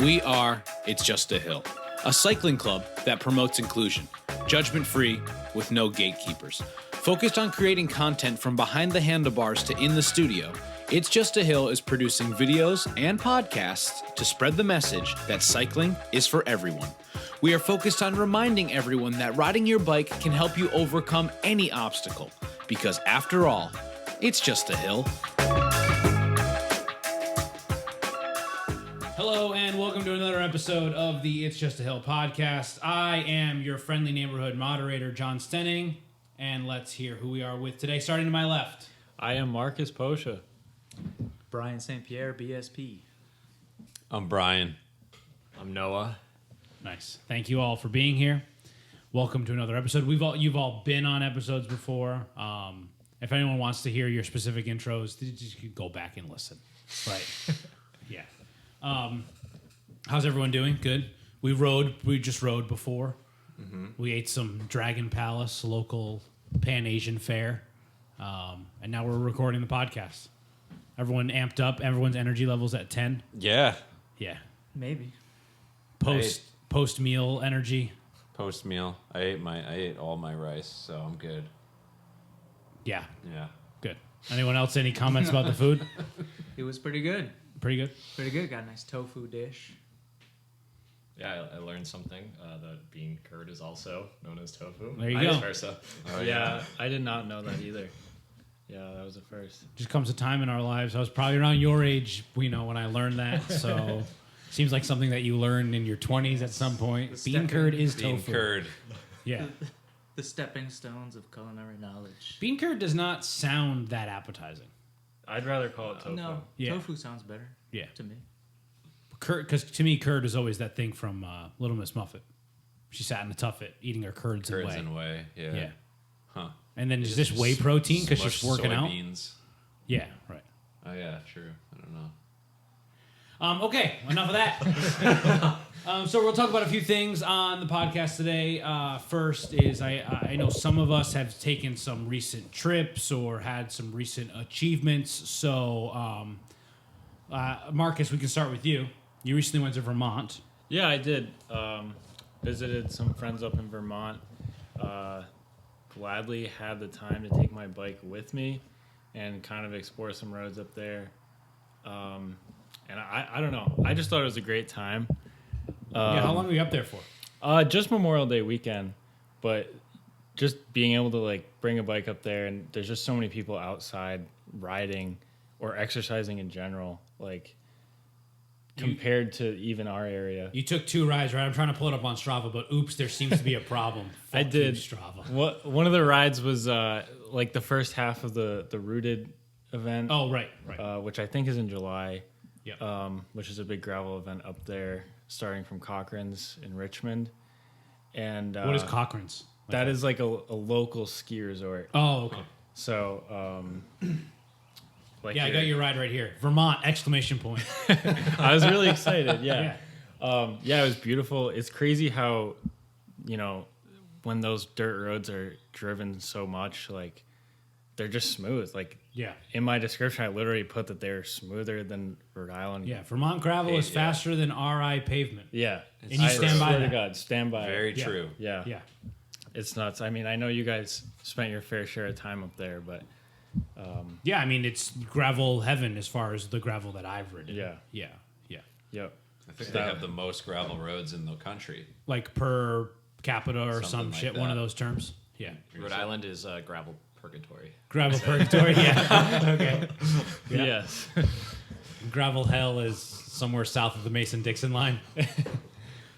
We are It's Just a Hill, a cycling club that promotes inclusion, judgment-free, with no gatekeepers. Focused on creating content from behind the handlebars to in the studio, It's Just a Hill is producing videos and podcasts to spread the message that cycling is for everyone. We are focused on reminding everyone that riding your bike can help you overcome any obstacle, because after all, it's just a hill. Hello and welcome to another episode of the It's Just a Hill podcast. I am your friendly neighborhood moderator, Jon Stenning, and let's hear who we are with today. Starting to my left. I am Marcus Posha. Brian St. Pierre, BSP. I'm Brian. I'm Noah. Nice. Thank you all for being here. Welcome to another episode. You've all been on episodes before. If anyone wants to hear your specific intros, just go back and listen. Right. Yeah. How's everyone doing? Good. We just rode before. Mm-hmm. We ate some Dragon Palace, local Pan-Asian fare. And now we're recording the podcast. Everyone amped up. Everyone's energy level's at 10. Yeah. Yeah. Maybe. Post-meal energy. Post-meal. I ate all my rice, so I'm good. Yeah. Yeah. Good. Anyone else? Any comments about the food? It was pretty good. Pretty good? Pretty good. Got a nice tofu dish. Yeah, I learned something. That bean curd is also known as tofu. There you go. Vice versa. Oh, yeah, I did not know that either. Yeah, that was the first. Just comes a time in our lives. I was probably around your age, when I learned that. So seems like something that you learned in your 20s at some point. Bean curd is Bean tofu. curd. Yeah. The stepping stones of culinary knowledge. Bean curd does not sound that appetizing. I'd rather call it tofu. No, Yeah. tofu sounds better. Yeah. To me. Curd, because to me, curd is always that thing from Little Miss Muffet. She sat in a tuffet eating her curds and Curds whey. and whey. Yeah. Yeah. Huh. And then is this whey protein because Smushed she's working out? soybeans. Yeah, right. Oh, yeah, true. I don't know. Okay, enough of that. So we'll talk about a few things on the podcast today. First is I know some of us have taken some recent trips or had some recent achievements. So, Marcus, we can start with you. You recently went to Vermont. Yeah, I did. Visited some friends up in Vermont. Gladly had the time to take my bike with me and kind of explore some roads up there. And I don't know. I just thought it was a great time. How long were you up there for? Just Memorial Day weekend, but just being able to bring a bike up there, and there's just so many people outside riding or exercising in general, compared to even our area. You took 2 rides, right? I'm trying to pull it up on Strava, but oops, there seems to be a problem. I did. Strava. One of the rides was the first half of the Rooted event. Oh, right. Which I think is in July. Yeah. Which is a big gravel event up there, starting from Cochran's in Richmond. And What is Cochran's? That is a local ski resort. Oh, okay. So, I got your ride right here. Vermont, exclamation point. I was really excited. Yeah. It was beautiful. It's crazy how, when those dirt roads are driven so much, they're just smooth. Yeah. In my description, I literally put that they're smoother than Rhode Island. Yeah, Vermont gravel is faster than RI pavement. Yeah. And you stand by swear that. to God, stand by Very it. true. Yeah. Yeah. It's nuts. I mean, I know you guys spent your fair share of time up there, but Yeah, I mean, it's gravel heaven as far as the gravel that I've ridden. Yeah. Yep. I think they have the most gravel roads in the country. Like per capita or some Something like shit, that. one of those terms. Yeah. Rhode Island is gravel purgatory. Gravel purgatory, yeah. Okay. Yeah. yes. Gravel hell is somewhere south of the Mason-Dixon line.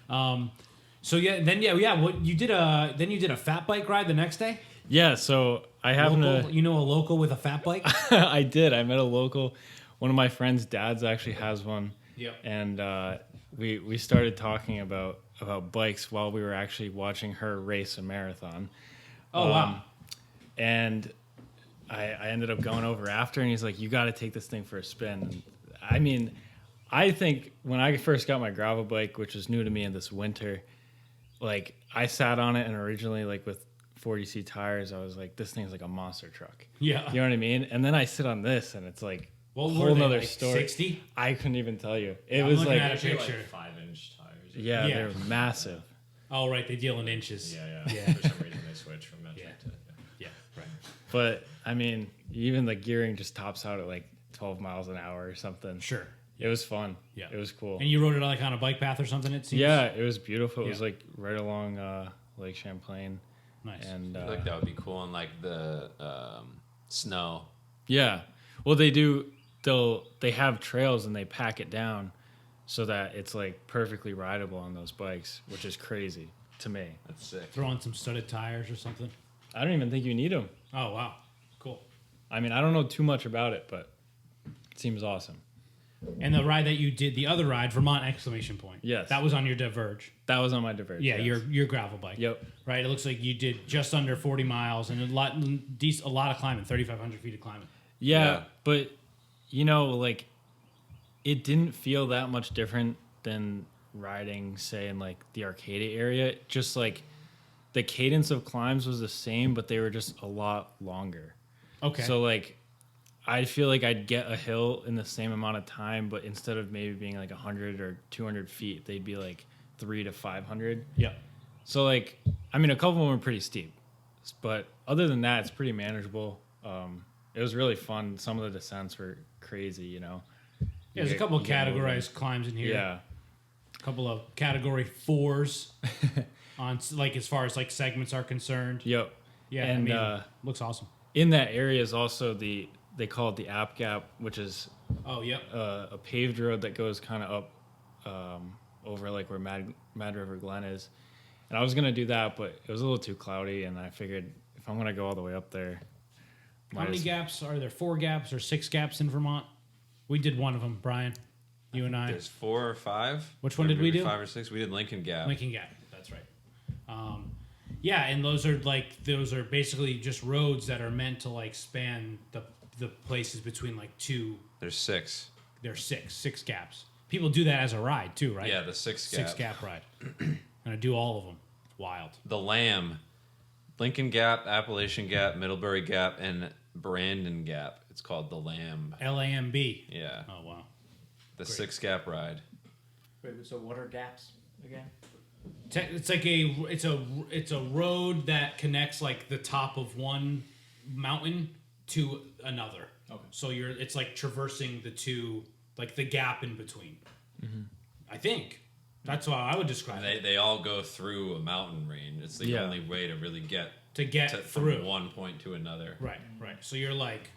So what you did a fat bike ride the next day? Yeah, so I happened to... You know a local with a fat bike? I did. I met a local. One of my friend's dads actually has one. Yep. And we started talking about bikes while we were actually watching her race a marathon. Oh, wow. And I ended up going over after, and he's like, you got to take this thing for a spin. And I mean, I think when I first got my gravel bike, which was new to me in this winter, I sat on it, and originally, with 40C tires, I was like, this thing's like a monster truck. Yeah. You know what I mean? And then I sit on this, and it's What whole were they, nother like story. 60? I couldn't even tell you. It I'm was looking like, at a They're picture. like 5-inch tires. yeah, Yeah. they're massive. Oh, right. They deal in inches. Yeah. Yeah. For some reason, they switch from metric Yeah. to. Yeah, right. But I mean, even the gearing just tops out at like 12 miles an hour or something. Sure. It was fun. Yeah. It was cool. And you rode it like on a bike path or something, it seems? Yeah, it was beautiful. It was Yeah. like right along Lake Champlain. Nice. And I feel like that would be cool in like the snow. yeah. Well, they have trails and they pack it down so that it's like perfectly rideable on those bikes, which is crazy to me. That's sick. Throw on some studded tires or something. I don't even think you need them. Oh, wow. Cool. I mean, I don't know too much about it, but it seems awesome. And the ride that you did, the other ride, Vermont exclamation point. Yes. That was on your Diverge. That was on my Diverge. Yeah, yes. your gravel bike. Yep. Right. It looks like you did just under 40 miles and a lot of climbing, 3,500 feet of climbing. Yeah, but you know, like it didn't feel that much different than riding, say, in like the Arcadia area. Just like the cadence of climbs was the same, but they were just a lot longer. Okay. So like I feel like I'd get a hill in the same amount of time, but instead of maybe being like 100 or 200 feet, they'd be like 300 to 500. yeah. So like, I mean, a couple of them were pretty steep, but other than that, it's pretty manageable. It was really fun. Some of the descents were crazy, you know. Yeah, there's a couple of You get moving. categorized climbs in here. Yeah. A couple of category 4s on like as far as like segments are concerned. Yep. Yeah, And I mean, looks awesome. in that area is also they call it the App Gap, which is Oh, yep. a paved road that goes kind of up over like where Mad River Glen is. And I was gonna do that, but it was a little too cloudy, and I figured if I'm gonna go all the way up there, How many gaps are there? 4 gaps or 6 gaps in Vermont? We did one of them, Brian. You and I. There's 4 or 5. Which one Or did we maybe do? 5 or 6. We did Lincoln Gap. Lincoln Gap. That's right. Yeah, and those are basically just roads that are meant to like span the places between like two. There's 6. There's six gaps. People do that as a ride too, right? Yeah, the 6 gap. 6 gap ride. And I do all of them. It's wild. The Lamb, Lincoln Gap, Appalachian Gap, Middlebury Gap, and Brandon Gap. It's called the Lamb. LAMB. Yeah, Oh wow. the great. 6 gap ride. Wait, so what are gaps again? It's like it's a road that connects like the top of one mountain to another. Okay. So it's like traversing the two, like the gap in between. Mm-hmm. I think that's how I would describe it. They all go through a mountain range. It's the Yeah. only way to really get To get through. from one point to another. Right. So you're like,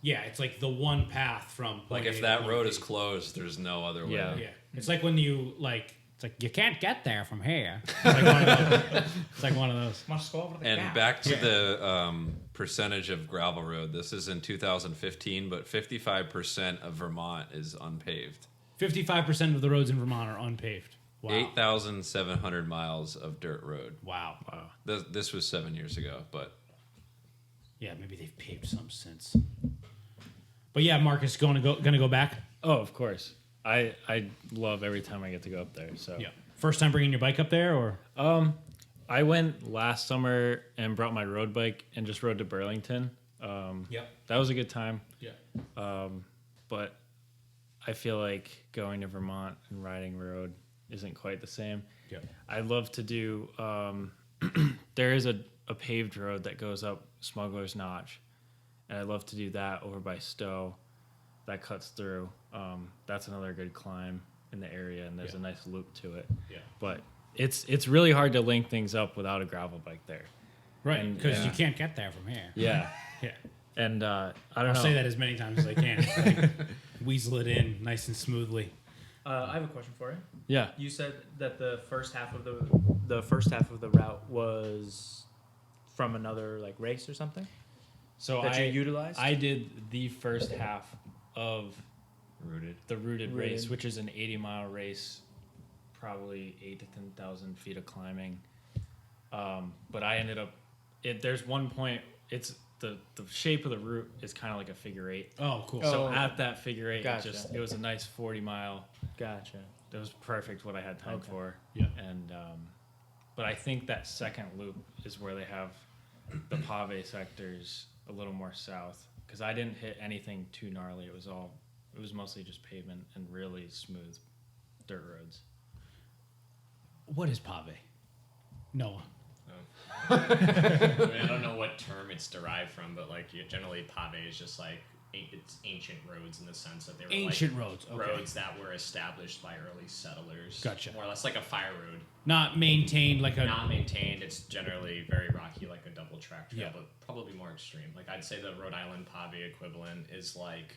yeah, it's like the one path from Like point if A to that point road B. is closed, there's no other way. Yeah. Yeah, it's like when you like. It's like you can't get there from here. It's like one of those. It's like one of those. Must go over the And gap. back to the percentage of gravel road. This is in 2015, but 55% of Vermont is unpaved. 55% of the roads in Vermont are unpaved. Wow. 8,700 miles of dirt road. Wow. This was 7 years ago, but Yeah, maybe they've paved some since. But yeah, Marcus, gonna go back. Oh, of course. I love every time I get to go up there. So Yeah. First time bringing your bike up there, or I went last summer and brought my road bike and just rode to Burlington. Yep. That was a good time. Yeah. But I feel like going to Vermont and riding road isn't quite the same. Yeah. I'd love to do. There is a paved road that goes up Smuggler's Notch, and I'd love to do that over by Stowe. That cuts through. That's another good climb in the area, and there's a nice loop to it. Yeah. But it's really hard to link things up without a gravel bike there. Right, And- because yeah. you can't get there from here. Yeah, Yeah. and I don't I'll know. say that as many times as I can. Like, weasel it in nice and smoothly. I have a question for you. Yeah. You said that the first half of the route was from another like race or something So that you utilized. I did the first half of rooted. the rooted Rooted. race, which is an 80-mile race, probably 8,000 to 10,000 feet of climbing. But I ended up. There's one point. It's the shape of the route is kind of like a figure 8. Oh, cool. Oh. So at that figure 8, Gotcha. it was a nice 40-mile. Gotcha. It was perfect what I had time Okay. for. Yeah. And but I think that second loop is where they have the pave sectors a little more south, because I didn't hit anything too gnarly. It was all It was mostly just pavement and really smooth dirt roads. What is pave? Noah. I mean, I don't know what term it's derived from, but like generally pave is just like it's ancient roads in the sense that they were Ancient like roads. Okay. roads that were established by early settlers. Gotcha. More or less like a fire road. Not maintained like a. Not maintained. It's generally very rocky, like a double track trail, Yeah. but probably more extreme. Like I'd say the Rhode Island pave equivalent is like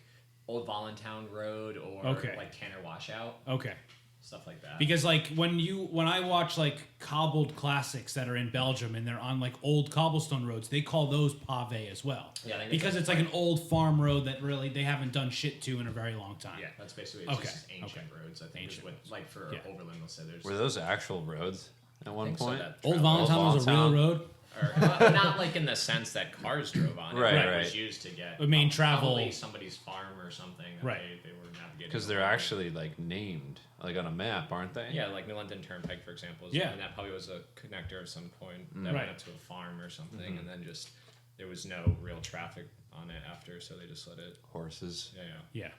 Old Voluntown Road or Okay. like Tanner Washout, Okay. stuff like that. Because like when I watch like cobbled classics that are in Belgium and they're on like old cobblestone roads, they call those pave as well. Yeah, I think because it's like an old farm road that really they haven't done shit to in a very long time. yeah, that's basically it's Okay, just ancient roads. I think Ancient is what roads. like for Yeah. Overland, let's say there's Were those actual roads at one think so, point? that Old travel- Voluntown was a real Voluntown. road. or not like in the sense that cars drove on it. Right, but It right. was used to get The main travel- probably somebody's farm or something. That Right. They were navigating. Because they're around. actually like named like on a map, aren't they? Yeah, like New London Turnpike, for example. Yeah. And that probably was a connector at some point that Right. went up to a farm or something, and then just there was no real traffic on it after, so they just let it. Horses. Yeah.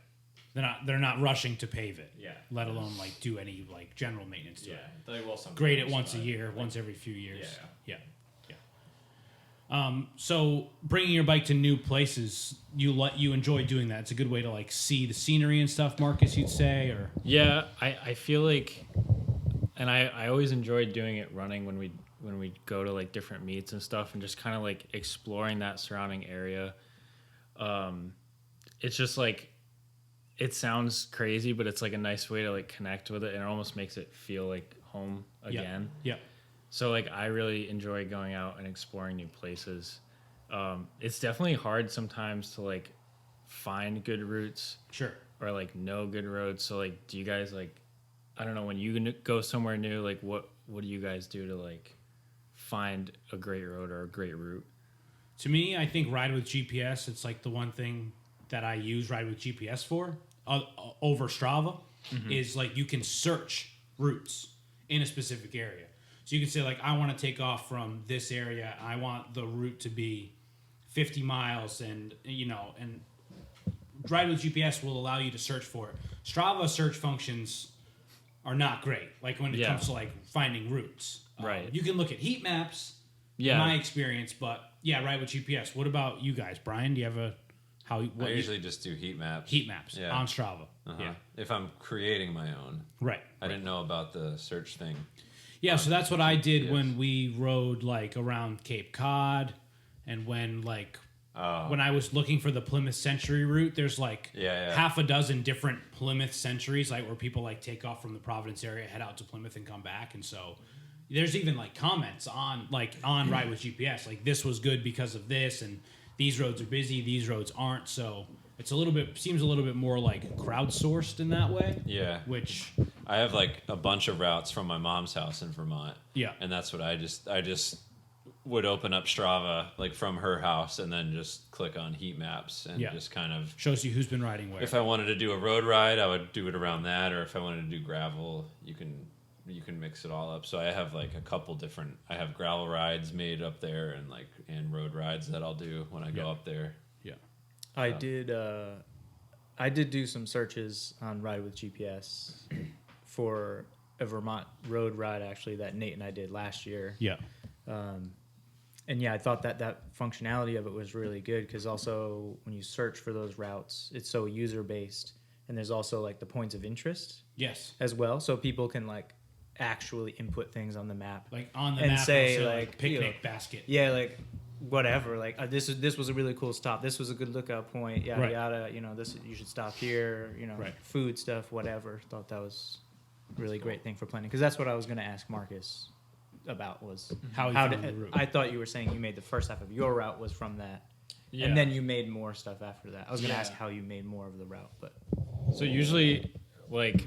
Yeah. They're not rushing to pave it. Yeah. Let alone like do any like general maintenance to Yeah. it. They will sometimes. Grade it once a but, year, like, once every few years. Yeah. Yeah. So bringing your bike to new places, you enjoy doing that. It's a good way to like see the scenery and stuff, Marcus, you'd say, or Yeah, I feel like, and I always enjoyed doing it running when we go to like different meets and stuff, and just kind of like exploring that surrounding area. It's just like, it sounds crazy, but it's like a nice way to like connect with it, and it almost makes it feel like home again. Yeah. So like I really enjoy going out and exploring new places. It's definitely hard sometimes to like find good routes Sure. or like know good roads. So like, do you guys like, I don't know, when you go somewhere new, like what do you guys do to like find a great road or a great route? To me, I think Ride with GPS, it's like the one thing that I use Ride with GPS for over Strava is like you can search routes in a specific area. So you can say like, I want to take off from this area. I want the route to be 50 miles and Ride with GPS will allow you to search for it. Strava search functions are not great. Like when it comes to like finding routes. Right. You can look at heat maps. Yeah. My experience, but yeah, Ride with GPS. What about you guys, Brian? Do you have I usually just do heat maps. heat maps Yeah. on Strava? Uh-huh. Yeah, If I'm creating my own. right. I didn't know about the search thing. Yeah, so that's what I did GPS. when we rode like around Cape Cod, and when I was looking for the Plymouth Century route. There's like Yeah. half a dozen different Plymouth Centuries, like where people like take off from the Providence area, head out to Plymouth, and come back. And so there's even like comments on Ride with GPS, like this was good because of this, and these roads are busy, these roads aren't. So it's seems a little bit more like crowdsourced in that way. Yeah. Which I have like a bunch of routes from my mom's house in Vermont. Yeah. And that's what I just would open up Strava like from her house and then just click on heat maps and Yeah. just kind of, shows you who's been riding where. if I wanted to do a road ride, I would do it around that, or if I wanted to do gravel, you can mix it all up. So I have like a couple different, I have gravel rides made up there and road rides that I'll do when I go up there. Yeah. I did do some searches on Ride with GPS for a Vermont road ride actually that Nate and I did last year. Yeah. And yeah, I thought that functionality of it was really good because also when you search for those routes, it's so user based, and there's also like the points of interest Yes. as well, so people can like actually input things on the map. Like on the And map, say, it'll like, picnic you know, basket. Yeah, like whatever. Like this was a really cool stop. This was a good lookout point. Yada Right. yada. You know, this you should stop here. You know, Right. food stuff, whatever. Thought that was a really great thing for planning because that's what I was going to ask Marcus about was How he found the route. I thought you were saying you made the first half of your route was from that, Yeah. and then you made more stuff after that. I was going to Yeah. ask how you made more of the route, but So usually, like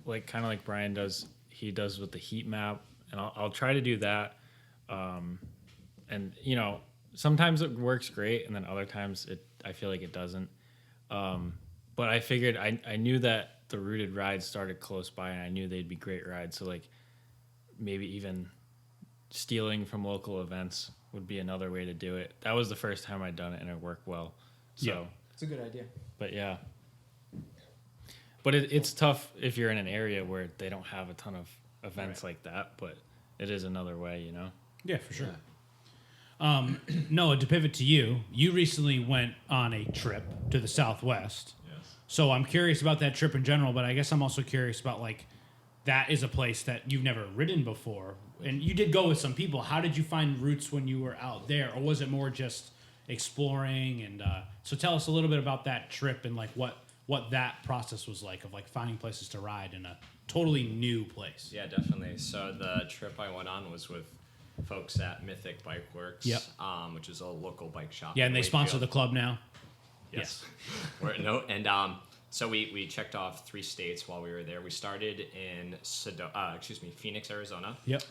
kind of like Brian does, he does with the heat map, and I'll try to do that. And you know, sometimes it works great, and then other times I feel like it doesn't. But I figured I knew that the routed rides started close by, and I knew they'd be great rides. So like maybe even stealing from local events would be another way to do it. That was the first time I'd done it, and it worked well. So, Yeah. it's a good idea. but yeah. But it's tough if you're in an area where they don't have a ton of events like that. But it is another way, you know. Yeah, for sure. Noah, to pivot to you, you recently went on a trip to the Southwest. Yes. So I'm curious about that trip in general, but I guess I'm also curious about like that is a place that you've never ridden before, and you did go with some people. How did you find routes when you were out there, or was it more just exploring? And so tell us a little bit about that trip and like what that process was like of like finding places to ride in a totally new place. Yeah, definitely. So the trip I went on was with folks at Mythic Bike Works, Yep. which is a local bike shop. Yeah, in and they sponsor Wakefield. the club now. Yes. So we checked off 3 states while we were there. We started in Phoenix, Arizona. Yep.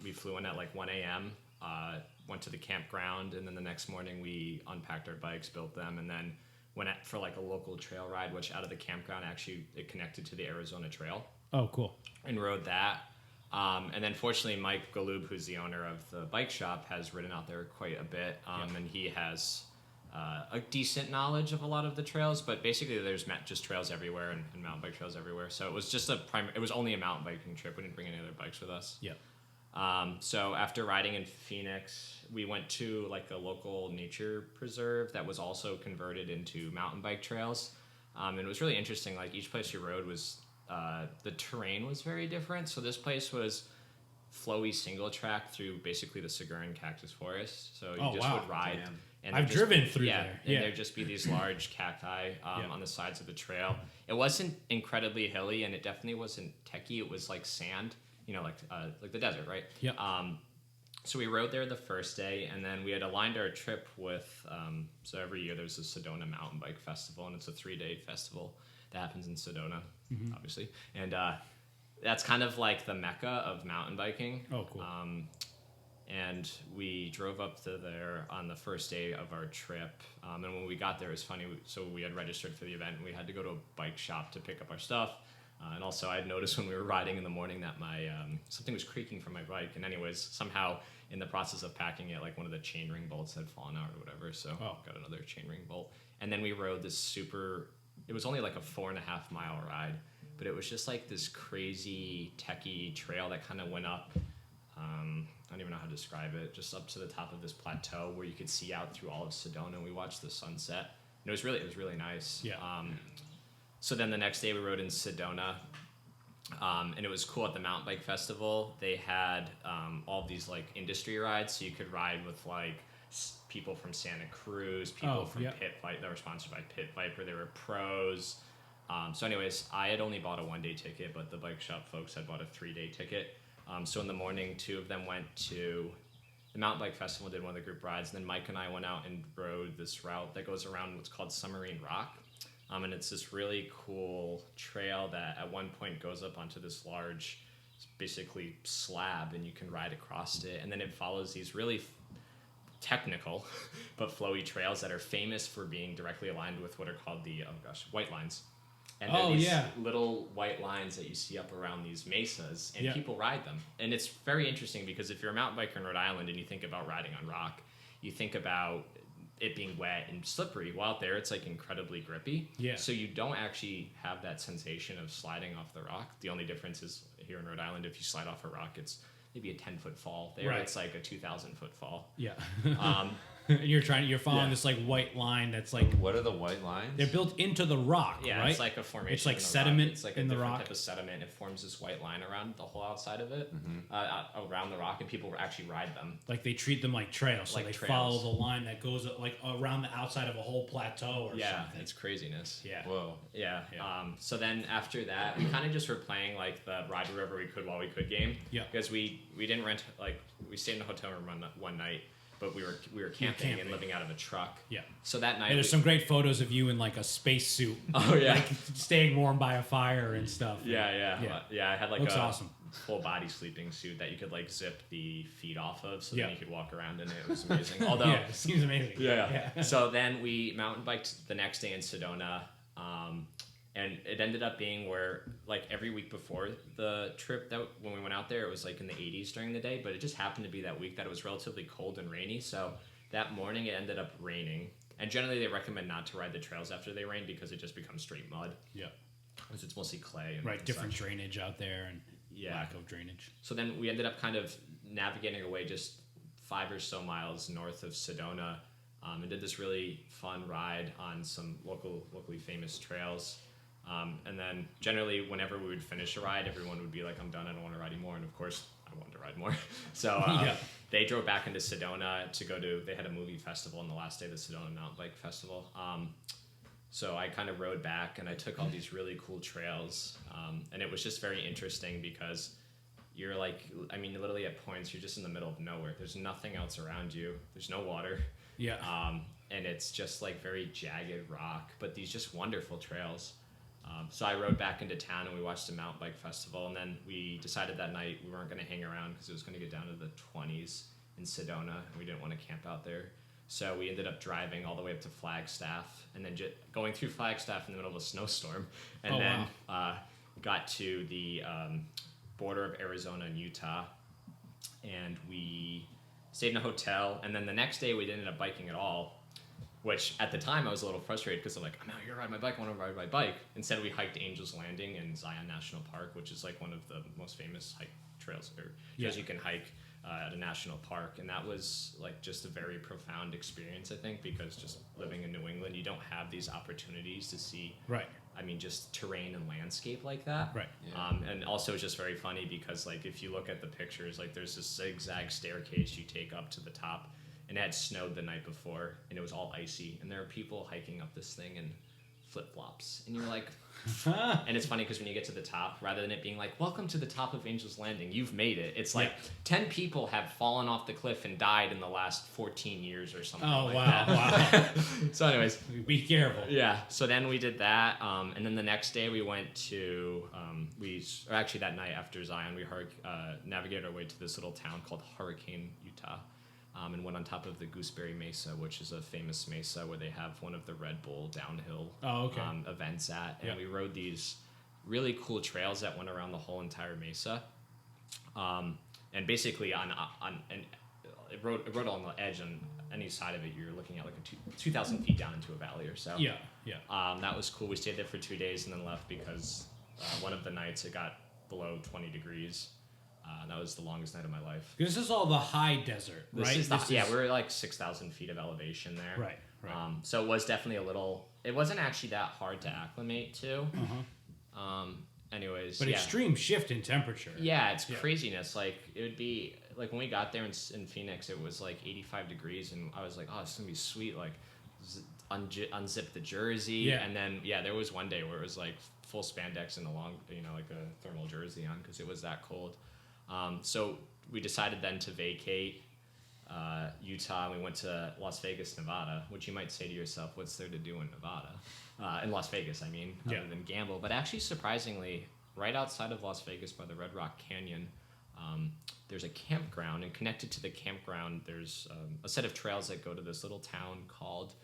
We flew in at like 1 a.m., went to the campground, and then the next morning we unpacked our bikes, built them, and then went out for like a local trail ride, which out of the campground, actually it connected to the Arizona Trail, Oh, cool. and rode that. And then fortunately, Mike Galoob, who's the owner of the bike shop, has ridden out there quite a bit, and he has a decent knowledge of a lot of the trails. But basically, there's just trails everywhere and mountain bike trails everywhere. So it was just it was only a mountain biking trip. We didn't bring any other bikes with us. Yep. So after riding in Phoenix, we went to like a local nature preserve that was also converted into mountain bike trails. And it was really interesting. Like each place you rode was, the terrain was very different. So this place was flowy single track through basically the Seguin cactus forest. So you would ride. Damn. And I've there'd just driven through there. And Yeah. there'd just be these large cacti on the sides of the trail. It wasn't incredibly hilly, and it definitely wasn't techy. It was like sand, like the desert, right? Yep. So we rode there the first day, and then we had aligned our trip with. So every year there's a Sedona Mountain Bike Festival, and it's a 3-day festival that happens in Sedona, obviously, and that's kind of like the mecca of mountain biking. Oh, cool. And we drove up to there on the first day of our trip. And when we got there, it was funny. So we had registered for the event, and we had to go to a bike shop to pick up our stuff. And also, I had noticed when we were riding in the morning that my something was creaking from my bike. And anyways, somehow in the process of packing it, like one of the chainring bolts had fallen out or whatever. So got another chainring bolt. And then we rode this it was only like a 4.5 mile ride, but it was just like this crazy techie trail that kind of went up. I don't even know how to describe it. Just up to the top of this plateau where you could see out through all of Sedona. We watched the sunset. And it was really nice. Yeah. So then the next day we rode in Sedona, and it was cool at the mountain bike festival. They had all these like industry rides, so you could ride with like people from Santa Cruz, people from Pit Viper. They were sponsored by Pit Viper. They were pros. So anyways, I had only bought a 1-day ticket, but the bike shop folks had bought a 3-day ticket. So in the morning, 2 of them went to the mountain bike festival, did one of the group rides, and then Mike and I went out and rode this route that goes around what's called Submarine Rock. And it's this really cool trail that at one point goes up onto this large, basically slab, and you can ride across it. And then it follows these really technical but flowy trails that are famous for being directly aligned with what are called the white lines. And they're these little white lines that you see up around these mesas, and people ride them. And it's very interesting because if you're a mountain biker in Rhode Island and you think about riding on rock, you think about it being wet and slippery. While out there, it's like incredibly grippy. Yeah. So you don't actually have that sensation of sliding off the rock. The only difference is here in Rhode Island, if you slide off a rock, it's maybe a 10-foot fall. There, it's like a 2,000-foot fall. Yeah. You're following this like white line that's like. What are the white lines? They're built into the rock, right? Yeah, it's like a formation. It's like sediment It's like in a the different rock. type of sediment. It forms this white line around the whole outside of it, around the rock, and people actually ride them. Like they treat them like trails, so Like they trails. follow the line that goes like around the outside of a whole plateau or something. It's craziness. Yeah. Whoa. Yeah. So then after that, we kind of just were playing like the ride wherever we could while we could game. Yeah. Because we didn't rent, like we stayed in a hotel room one night, but we were camping and living out of a truck. Yeah. So that night, and there's some great photos of you in like a space suit. Oh yeah. Like staying warm by a fire and stuff. Yeah. I had like Looks a awesome. full body sleeping suit that you could like zip the feet off of, so Yeah. then you could walk around in it. It was amazing. Although yeah, it seems amazing. Yeah. So then we mountain biked the next day in Sedona, and it ended up being where like every week before the trip, that when we went out there, it was like in the 80s during the day, but it just happened to be that week that it was relatively cold and rainy. So that morning it ended up raining, and generally they recommend not to ride the trails after they rain because it just becomes straight mud. Yeah. because it's mostly clay. Right, and different such. drainage out there and Yeah. lack of drainage. So then we ended up kind of navigating our way just 5 or so miles north of Sedona, and did this really fun ride on some locally famous trails. And then generally, whenever we would finish a ride, everyone would be like, "I'm done. I don't want to ride anymore." And of course, I wanted to ride more. So they drove back into Sedona to go to. They had a movie festival on the last day of the Sedona Mountain Bike Festival. So I kind of rode back, and I took all these really cool trails, and it was just very interesting because you're like, I mean, literally at points you're just in the middle of nowhere. There's nothing else around you. There's no water. Yeah. And it's just like very jagged rock, but these just wonderful trails. So I rode back into town and we watched the mountain bike festival, and then we decided that night we weren't going to hang around because it was going to get down to the 20s in Sedona, and we didn't want to camp out there. So we ended up driving all the way up to Flagstaff, and then going through Flagstaff in the middle of a snowstorm, and got to the border of Arizona and Utah, and we stayed in a hotel, and then the next day we didn't end up biking at all, which at the time I was a little frustrated because I'm like, I'm out here riding my bike, I want to ride my bike. Instead we hiked Angel's Landing in Zion National Park, which is like one of the most famous hike trails you can hike at a national park, and that was like just a very profound experience, I think, because just living in New England, you don't have these opportunities to see I mean, just terrain and landscape like that. Right. Yeah. And also it's just very funny because, like, if you look at the pictures, like, there's this zigzag staircase you take up to the top, and it had snowed the night before, and it was all icy, and there are people hiking up this thing in flip-flops, and you're like... And it's funny because when you get to the top, rather than it being like, welcome to the top of Angel's Landing, you've made it. It's like 10 people have fallen off the cliff and died in the last 14 years or something Wow. So anyways. Be careful. Yeah. So then we did that. And then the next day we went to, actually that night after Zion, we navigated our way to this little town called Hurricane, Utah. And went on top of the Gooseberry Mesa, which is a famous mesa where they have one of the Red Bull downhill events at. And we rode these really cool trails that went around the whole entire mesa. And basically it rode on the edge on any side of it. You're looking at like a 2,000 feet down into a valley or so. Yeah. That was cool. We stayed there for 2 days and then left because one of the nights it got below 20 degrees. That was the longest night of my life. This is all the high desert, right? We're like 6,000 feet of elevation there. Right. So it was definitely it wasn't actually that hard to acclimate to. Anyways. But extreme shift in temperature. Yeah, it's craziness. Like, it would be, like, when we got there in Phoenix, it was like 85 degrees, and I was like, oh, it's going to be sweet. Like, unzip the jersey. Yeah. And then, there was one day where it was like full spandex and a long, like a thermal jersey on because it was that cold. So we decided then to vacate Utah, and we went to Las Vegas, Nevada, which you might say to yourself, what's there to do in Nevada? In Las Vegas, I mean, other than gamble. But actually, surprisingly, right outside of Las Vegas by the Red Rock Canyon, there's a campground, and connected to the campground, there's a set of trails that go to this little town called,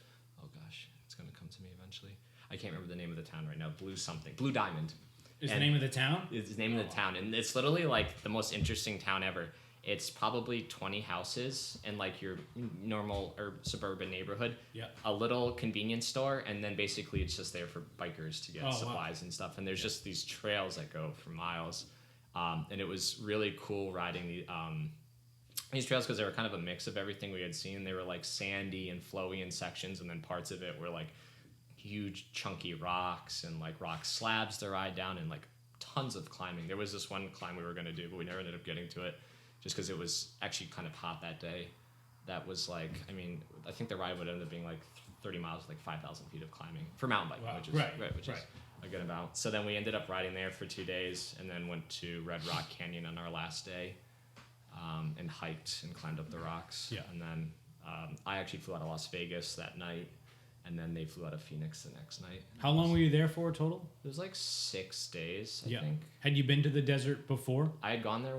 oh gosh, it's going to come to me eventually. I can't remember the name of the town right now. Blue Diamond. Is the name of the town? It's the name of the town, and it's literally like the most interesting town ever. It's probably 20 houses in like your normal or suburban neighborhood. Yeah. A little convenience store, and then basically it's just there for bikers to get supplies and stuff. And there's just these trails that go for miles, and it was really cool riding these trails because they were kind of a mix of everything we had seen. They were like sandy and flowy in sections, and then parts of it were like huge chunky rocks and like rock slabs to ride down, and like tons of climbing. There was this one climb we were going to do, but we never ended up getting to it just because it was actually kind of hot that day. That was like, I mean, I think the ride would end up being like 30 miles, like 5,000 feet of climbing for mountain biking, which is a good amount. So then we ended up riding there for 2 days, and then went to Red Rock Canyon on our last day, and hiked and climbed up the rocks. Yeah. And then I actually flew out of Las Vegas that night, and then they flew out of Phoenix the next night. How long were you there for total? It was like 6 days, I think. Had you been to the desert before? I had gone there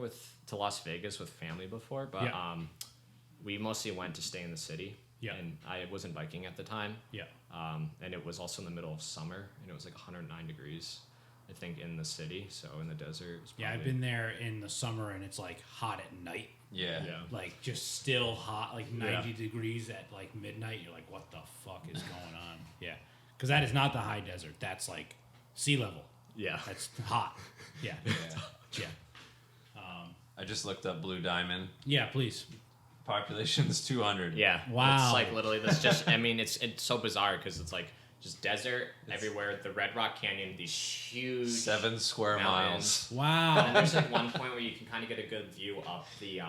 to Las Vegas with family before, but we mostly went to stay in the city. Yeah. And I wasn't biking at the time. Yeah. And it was also in the middle of summer, and it was like 109 degrees, I think, in the city. So in the desert. I've been there in the summer, and it's like hot at night. Yeah. Like just still hot, like 90 degrees at like midnight. You're like, what the fuck is going on? Yeah. Because that is not the high desert. That's like sea level. Yeah. That's hot. Yeah. Yeah. I just looked up Blue Diamond. Yeah, please. Population's 200. Yeah. Wow. It's like literally this just, I mean, it's so bizarre because it's like just desert everywhere. The Red Rock Canyon, these huge 7 square mountains. miles. Wow. And there's like one point where you can kind of get a good view up the,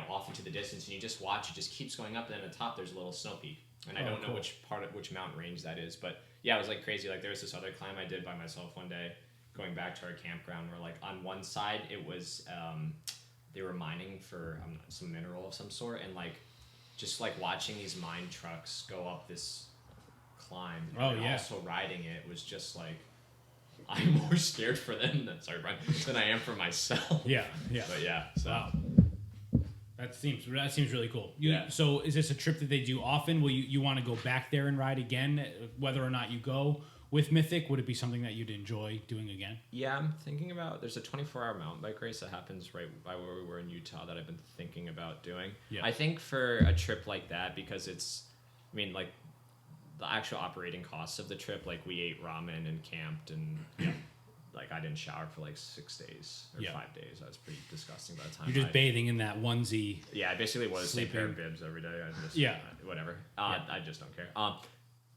off into the distance, and you just watch. It just keeps going up, and then at the top there's a little snow peak. And I don't know which mountain range that is, but yeah, it was like crazy. Like there was this other climb I did by myself one day, going back to our campground, where like on one side it was they were mining for some mineral of some sort, and like just like watching these mine trucks go up this climb, and also riding it was just like I'm more scared for them than I am for myself. Yeah. But yeah, so. Wow. That seems really cool. Yeah. So is this a trip that they do often? Will you want to go back there and ride again, whether or not you go with Mythic? Would it be something that you'd enjoy doing again? Yeah, I'm thinking about, there's a 24-hour mountain bike race that happens right by where we were in Utah that I've been thinking about doing. Yeah. I think for a trip like that, because it's, I mean, like the actual operating costs of the trip, like we ate ramen and camped and like I didn't shower for like 6 days or 5 days. I was pretty disgusting by the time. You're just bathing in that onesie. Yeah, I basically was the same pair of bibs every day. I just whatever. I just don't care.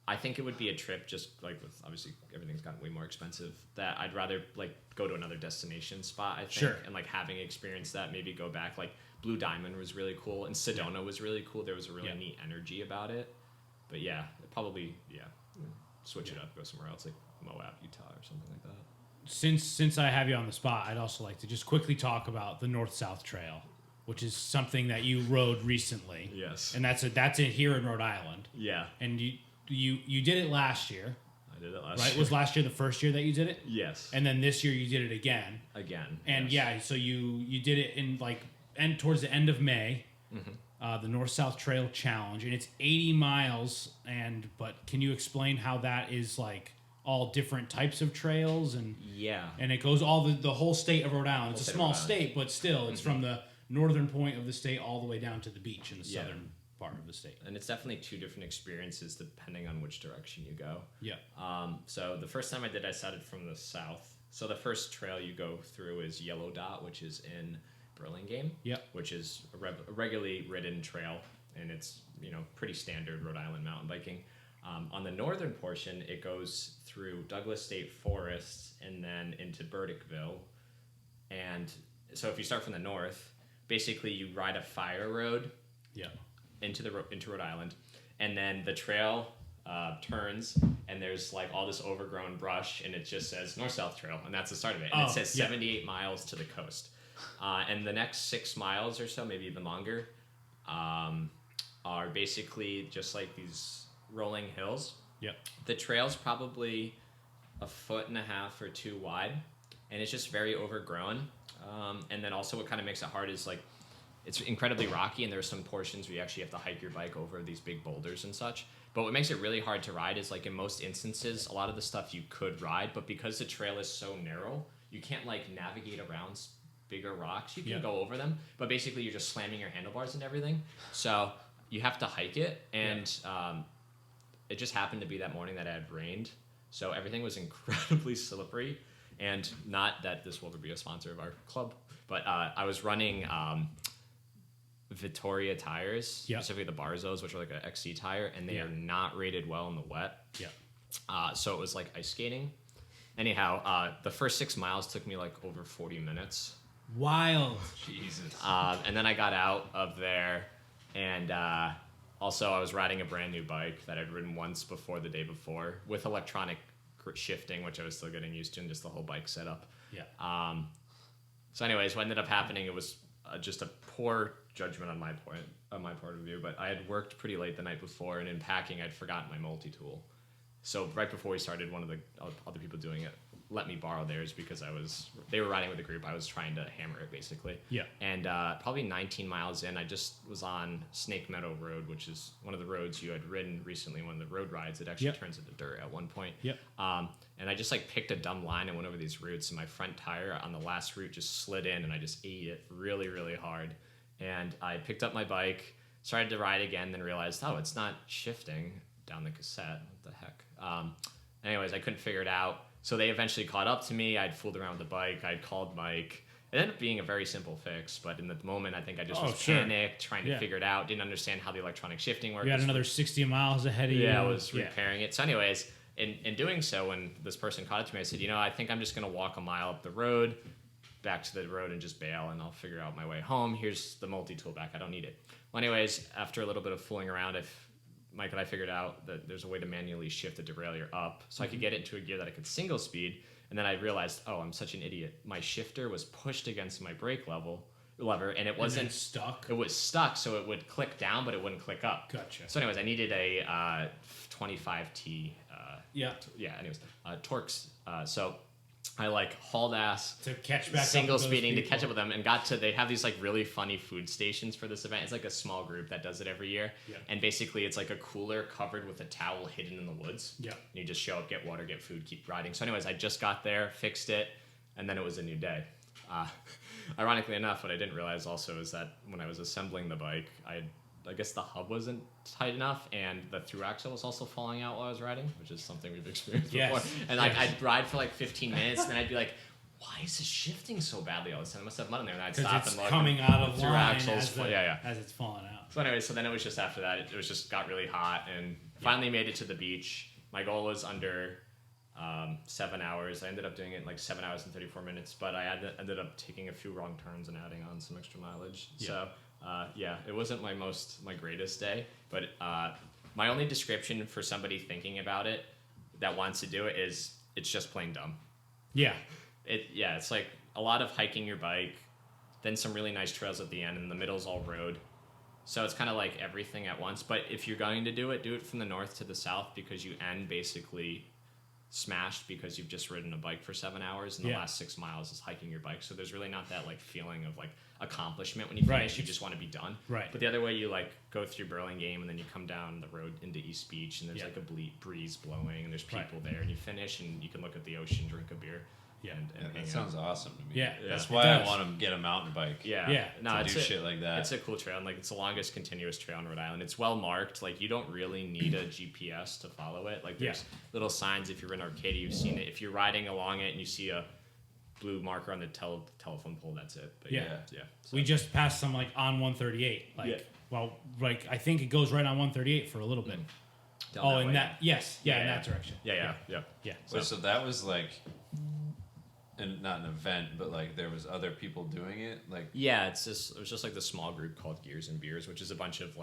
I think it would be a trip just like with obviously everything's gotten way more expensive, that I'd rather like go to another destination spot, I think. Sure. And like having experienced that, maybe go back. Like Blue Diamond was really cool and Sedona was really cool. There was a really neat energy about it. But yeah, probably switch it up, go somewhere else like Moab, Utah or something like that. Since I have you on the spot, I'd also like to just quickly talk about the North-South Trail, which is something that you rode recently. Yes. And that's it here in Rhode Island. Yeah. And you did it last year. I did it last right? year. Was last year the first year that you did it? Yes. And then this year you did it again. And so you did it in towards the end of May. The North-South Trail Challenge, and it's 80 miles. But can you explain how that is like all different types of trails and it goes all the whole state of Rhode Island. It's a small state, but still it's from the northern point of the state all the way down to the beach in the southern part of the state. And it's definitely two different experiences depending on which direction you go. Yeah. So the first time I did, I started from the south. So the first trail you go through is Yellow Dot, which is in Burlingame. Yep. Which is a regularly ridden trail, and it's pretty standard Rhode Island mountain biking. On the northern portion, it goes through Douglas State Forest and then into Burdickville. And so if you start from the north, basically you ride a fire road into Rhode Island, and then the trail turns, and there's like all this overgrown brush, and it just says North-South Trail, and that's the start of it. And it says 78 miles to the coast. And the next 6 miles or so, maybe even longer, are basically just like these rolling hills. Yep. The trail's probably 1.5 or 2 wide, and it's just very overgrown. And then also what kind of makes it hard is like it's incredibly rocky, and there's some portions where you actually have to hike your bike over these big boulders and such. But what makes it really hard to ride is like in most instances, a lot of the stuff you could ride, but because the trail is so narrow, you can't like navigate around bigger rocks. You can go over them, but basically you're just slamming your handlebars and everything. So you have to hike it, and it just happened to be that morning that it had rained, so everything was incredibly slippery. And not that this will ever be a sponsor of our club, but I was running Vittoria tires, specifically the Barzos, which are like an XC tire, and they are not rated well in the wet. So it was like ice skating. Anyhow, the first 6 miles took me like over 40 minutes. Wild. Jesus. And then I got out of there, and also I was riding a brand new bike that I'd ridden once before the day before with electronic shifting, which I was still getting used to, and just the whole bike setup. So anyways, what ended up happening, it was just a poor judgment on my part of view, but I had worked pretty late the night before, and in packing I'd forgotten my multi-tool. So right before we started, one of the other people doing it let me borrow theirs because they were riding with a group. I was trying to hammer it basically. And probably 19 miles in, I just was on Snake Meadow Road, which is one of the roads you had ridden recently, one of the road rides. It actually turns into dirt at one point. And I just like picked a dumb line and went over these routes, and my front tire on the last route just slid in, and I just ate it really, really hard. And I picked up my bike, started to ride again, then realized, it's not shifting down the cassette. What the heck? Anyways, I couldn't figure it out. So they eventually caught up to me. I'd fooled around with the bike. I'd called Mike. It ended up being a very simple fix, but in the moment, I think I just was panicked, trying to figure it out. Didn't understand how the electronic shifting worked. You had another 60 miles ahead of you. Yeah, I was repairing it. So anyways, in doing so, when this person caught up to me, I said, I think I'm just going to walk a mile up the road, back to the road, and just bail, and I'll figure out my way home. Here's the multi-tool back. I don't need it. Well, anyways, after a little bit of fooling around, Mike and I figured out that there's a way to manually shift the derailleur up so I could get it into a gear that I could single speed. And then I realized, I'm such an idiot. My shifter was pushed against my brake lever, and it wasn't stuck. It was stuck, so it would click down, but it wouldn't click up. Gotcha. So, anyways, I needed a 25T. Anyways, Torx. So I hauled ass to catch back single up with speeding those to catch up with them, and they have these really funny food stations for this event. It's like a small group that does it every year. Yeah. And basically it's like a cooler covered with a towel hidden in the woods. Yeah. And you just show up, get water, get food, keep riding. So anyways, I just got there, fixed it, and then it was a new day. Ironically enough, what I didn't realize also is that when I was assembling the bike, I guess the hub wasn't tight enough, and the through axle was also falling out while I was riding, which is something we've experienced before. And I'd ride for 15 minutes, and then I'd be like, why is this shifting so badly all of a sudden? I must have mud in there. And I'd stop and look. Coming out of through line axles. as it's falling out. So anyway, then it was just after that, it was just got really hot, and finally made it to the beach. My goal was under 7 hours. I ended up doing it in 7 hours and 34 minutes, but I ended up taking a few wrong turns and adding on some extra mileage. Yeah. So it wasn't my greatest day, but my only description for somebody thinking about it that wants to do it is it's just plain dumb. Yeah. It's like a lot of hiking your bike, then some really nice trails at the end, and the middle's all road. So it's kind of like everything at once. But if you're going to do it from the north to the south, because you end basically smashed because you've just ridden a bike for 7 hours, and the last 6 miles is hiking your bike. So there's really not that feeling of accomplishment when you finish. You just want to be done. Right. But the other way, you go through Burlingame, and then you come down the road into East Beach, and there's a breeze blowing, and there's people there, and you finish, and you can look at the ocean, drink a beer. And that sounds awesome to me. Yeah. That's why I want to get a mountain bike. Yeah. No, to do shit like that. It's a cool trail, and it's the longest continuous trail in Rhode Island. It's well marked. You don't really need a GPS to follow it. There's little signs. If you're in Arcadia, you've seen it. If you're riding along it and you see a blue marker on the telephone pole, that's it. But So we just passed some on 138. I think it goes right on 138 for a little bit. In that direction. Yeah. So that was and not an event, but there was other people doing it. It was just the small group called Gears and Beers, which is a bunch of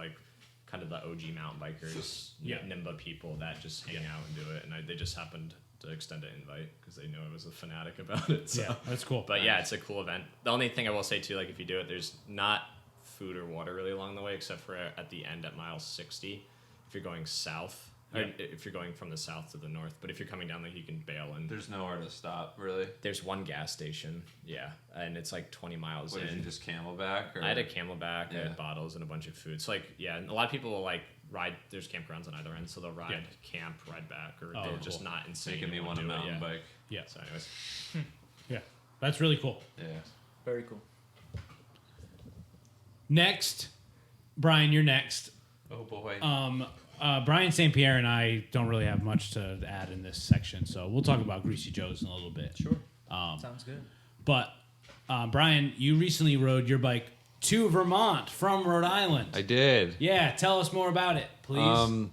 kind of the OG mountain bikers, NIMBA people that just hang out and do it, and they just happened to extend an invite because they knew I was a fanatic about it. So. Yeah, that's cool. But it's a cool event. The only thing I will say too, if you do it, there's not food or water really along the way, except for at the end at mile 60, if you're going south. Or if you're going from the south to the north, but if you're coming down, you can bail and there's nowhere to stop, really. There's one gas station, and it's 20 miles in. Did you just Camelback? Or? I had a Camelback, I had bottles and a bunch of food. So and a lot of people will ride. There's campgrounds on either end, so they'll ride camp, ride back, or they're just not insane. Making me want a mountain bike. Yeah. So anyways, that's really cool. Yeah. Very cool. Next, Brian, you're next. Oh boy. Brian St. Pierre and I don't really have much to add in this section, so we'll talk about Greasy Joe's in a little bit. Sure. Sounds good. But Brian, you recently rode your bike to Vermont from Rhode Island. I did. Yeah, tell us more about it, please.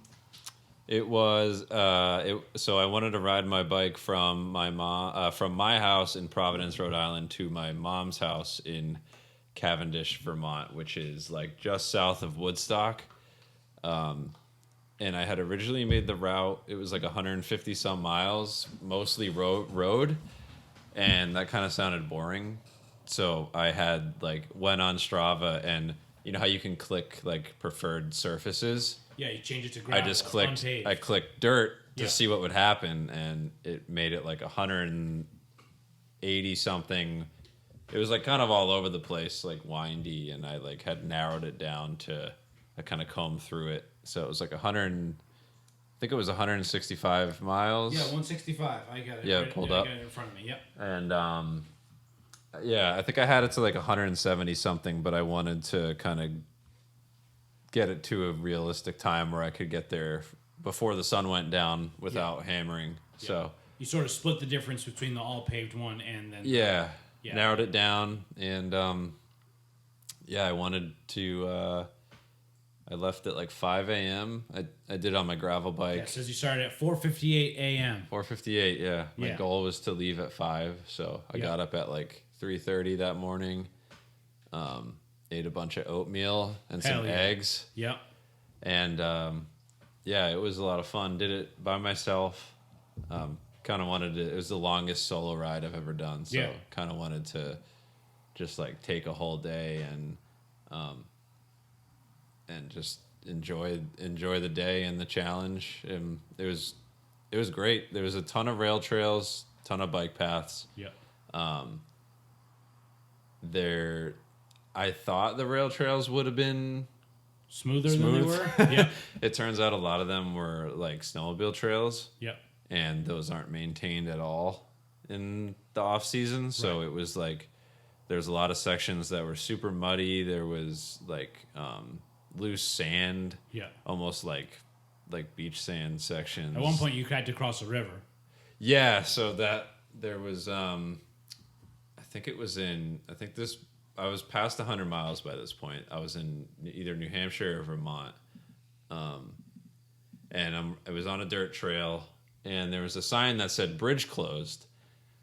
It was so I wanted to ride my bike from my house in Providence, Rhode Island, to my mom's house in Cavendish, Vermont, which is just south of Woodstock. And I had originally made the route. It was 150 some miles, mostly road, and that kind of sounded boring. So I had went on Strava, and you know how you can click preferred surfaces. Yeah, you change it to gravel. I just clicked. Unpaved. I clicked dirt to see what would happen, and it made it 180 something. It was kind of all over the place, windy, and I had narrowed it down to. I kind of combed through it. So it was 100, I think it was 165 miles. Yeah, 165. I got it. Yeah, pulled up. I got it in front of me. Yep. And I think I had it to 170 something, but I wanted to kind of get it to a realistic time where I could get there before the sun went down without hammering. So You sort of split the difference between the all paved one and then Yeah. Yeah. Narrowed it down, and I wanted to. I left at like 5 a.m. I did it on my gravel bike. Yeah, it says you started at 4:58 a.m. 4:58. Yeah, my Yeah. goal was to leave at 5, so I got up at like 3:30 that morning. Ate a bunch of oatmeal and Hell some yeah. eggs, Yep. and it was a lot of fun. Did it by myself. Kind of wanted to. It was the longest solo ride I've ever done, so Yeah. kind of wanted to just like take a whole day and just enjoy the day and the challenge. And it was great. There was a ton of rail trails, ton of bike paths. Yep. I thought the rail trails would have been Smoother than they smooth. were. Yep. It turns out a lot of them were like snowmobile trails, Yep. and those aren't maintained at all in the off season. So Right. it was like there's a lot of sections that were super muddy. There was like loose sand, Yeah. almost like beach sand sections. At one point, you had to cross a river. yeah. So that there was, I was past 100 miles by this point. I was in either New Hampshire or Vermont, and I was on a dirt trail, and there was a sign that said "bridge closed,"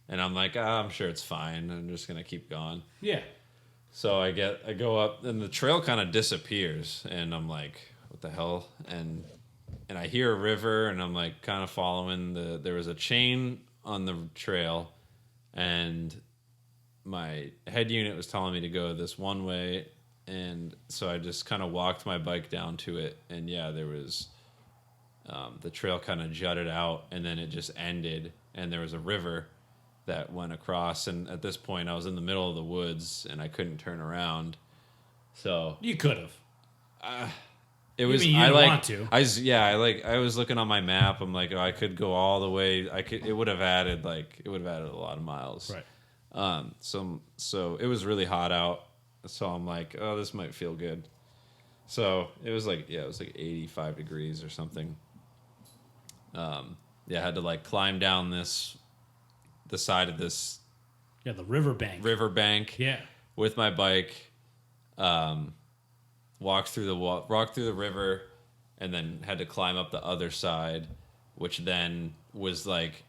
and I'm like, I'm sure it's fine. I'm just gonna keep going. Yeah. So I go up, and the trail kind of disappears, and I'm like, what the hell? And I hear a river, and I'm like kind of following there was a chain on the trail, and my head unit was telling me to go this one way, and so I just kind of walked my bike down to it, and there was the trail kind of jutted out, and then it just ended, and there was a river that went across, and at this point I was in the middle of the woods and I couldn't turn around. So You could have. it was mean you I didn't like want to. I was looking on my map. I'm like, I could go all the way. It would have added a lot of miles. Right. So it was really hot out. So I'm like, oh, this might feel good. So it was like 85 degrees or something. I had to like climb down the side of this Yeah, the riverbank. riverbank Yeah. with my bike, walk through the river, and then had to climb up the other side, which then was like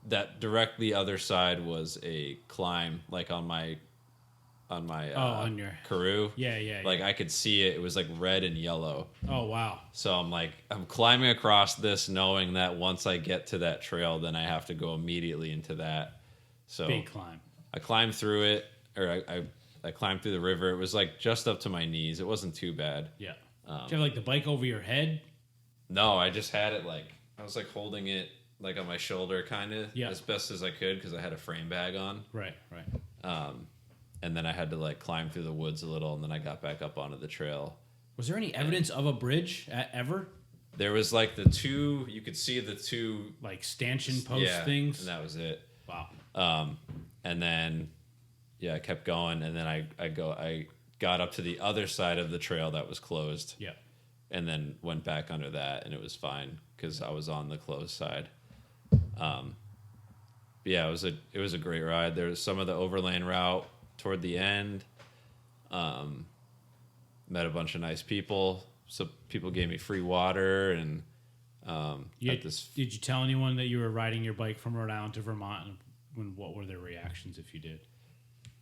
that directly other side was a climb, like on my on your Karoo. Yeah. Like I could see it. It was like red and yellow. Oh wow. So I'm climbing across this, knowing that once I get to that trail, then I have to go immediately into that. So Big climb. I climbed through it, or I climbed through the river. It was like just up to my knees. It wasn't too bad. Yeah. Do you have like the bike over your head? No, I just had it I was like holding it like on my shoulder, kind of as best as I could, because I had a frame bag on. Right. And then I had to like climb through the woods a little, and then I got back up onto the trail. Was there any evidence of a bridge ever? There was like you could see the two Like stanchion post things? and that was it. Wow. And then I kept going, and then I got up to the other side of the trail that was closed. Yeah. And then went back under that, and it was fine because I was on the closed side. It was a great ride. There was some of the overland route toward the end. Met a bunch of nice people. So people gave me free water, and Did you tell anyone that you were riding your bike from Rhode Island to Vermont, and what were their reactions if you did?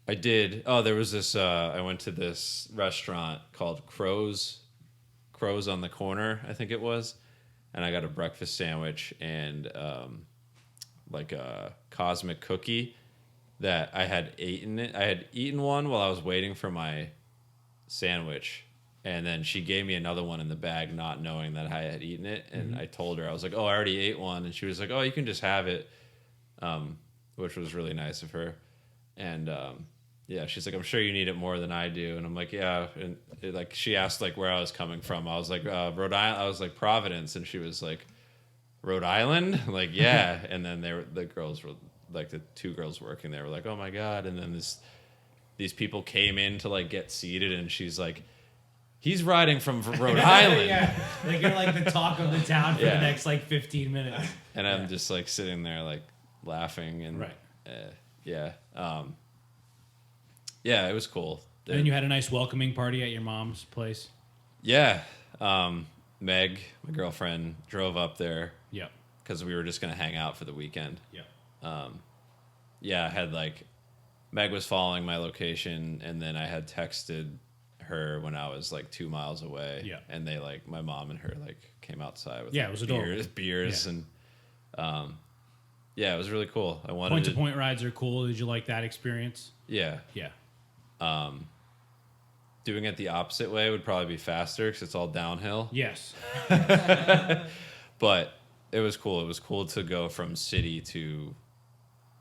I did. Oh, there was this. I went to this restaurant called Crows on the Corner, I think it was, and I got a breakfast sandwich and like a cosmic cookie that I had eaten it. I had eaten one while I was waiting for my sandwich, and then she gave me another one in the bag, not knowing that I had eaten it. And I told her, I was like, "Oh, I already ate one," and she was like, "Oh, you can just have it," which was really nice of her. And she's like, "I'm sure you need it more than I do." And I'm like, "Yeah." And she asked like where I was coming from. I was like, Rhode Island. I was like, Providence, and she was like, Rhode Island? Like, yeah. And then the girls were like, the two girls working there were like, "Oh my God." And then these people came in to like get seated, and she's like, he's riding from Rhode Island. Yeah, like you're like the talk of the town for Yeah. the next like 15 minutes. And I'm just like sitting there like laughing and Right. Yeah. Yeah, it was cool. And then you had a nice welcoming party at your mom's place. Yeah. Meg, my girlfriend, drove up there Yep. because we were just going to hang out for the weekend. Yep. Yeah, I had like, Meg was following my location, and then I had texted her when I was like 2 miles away. Yeah. And they like, my mom and her like came outside with Yeah, it was adorable. beers Yeah. and yeah, it was really cool. I wanted Point to point rides are cool. Did you like that experience? Yeah. Yeah. Doing it the opposite way would probably be faster because it's all downhill. Yes. But it was cool. It was cool to go from city to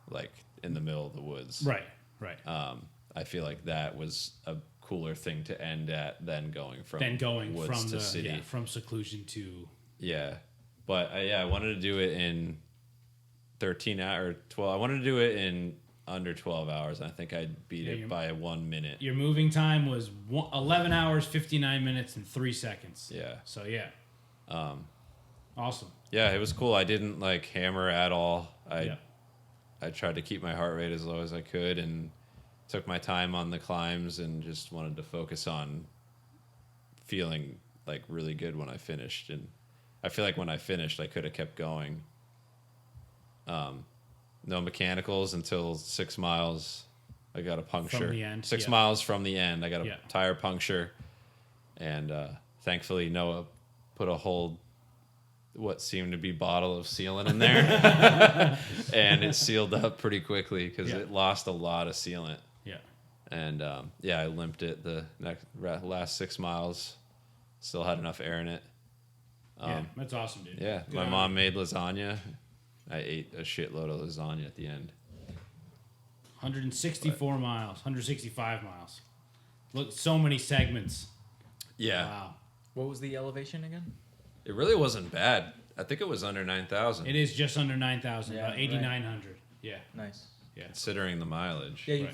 like in the middle of the woods. Right. Right. I feel like that was a cooler thing to end at than going from woods from to the city. from seclusion to Yeah. But I wanted to do it in 13 hours, 12. I wanted to do it in under 12 hours. And I think I beat it by 1 minute. your moving time was 11 hours 59 minutes and 3 seconds. Yeah. So yeah. Awesome. Yeah, it was cool. I didn't like hammer at all. Yeah. I tried to keep my heart rate as low as I could and took my time on the climbs and just wanted to focus on feeling like really good when I finished. And I feel like when I finished, I could have kept going. No mechanicals until 6 miles. I got a puncture. From the end, 6 yeah. miles from the end, I got a Yeah. tire puncture. And thankfully, Noah put a whole what seemed to be bottle of sealant in there. And it sealed up pretty quickly because Yeah. it lost a lot of sealant. Yeah. And I limped it the last 6 miles. Still had enough air in it. Yeah. That's awesome, dude. Yeah, Good my on mom you. made lasagna. I ate a shitload of lasagna at the end. 164 miles, 165 miles. Look, so many segments. Yeah, Wow. What was the elevation again? it really wasn't bad. I think it was under 9,000, It is just under 9,000, Yeah, about 8,900. Yeah. Nice. Yeah. considering the mileage. Yeah,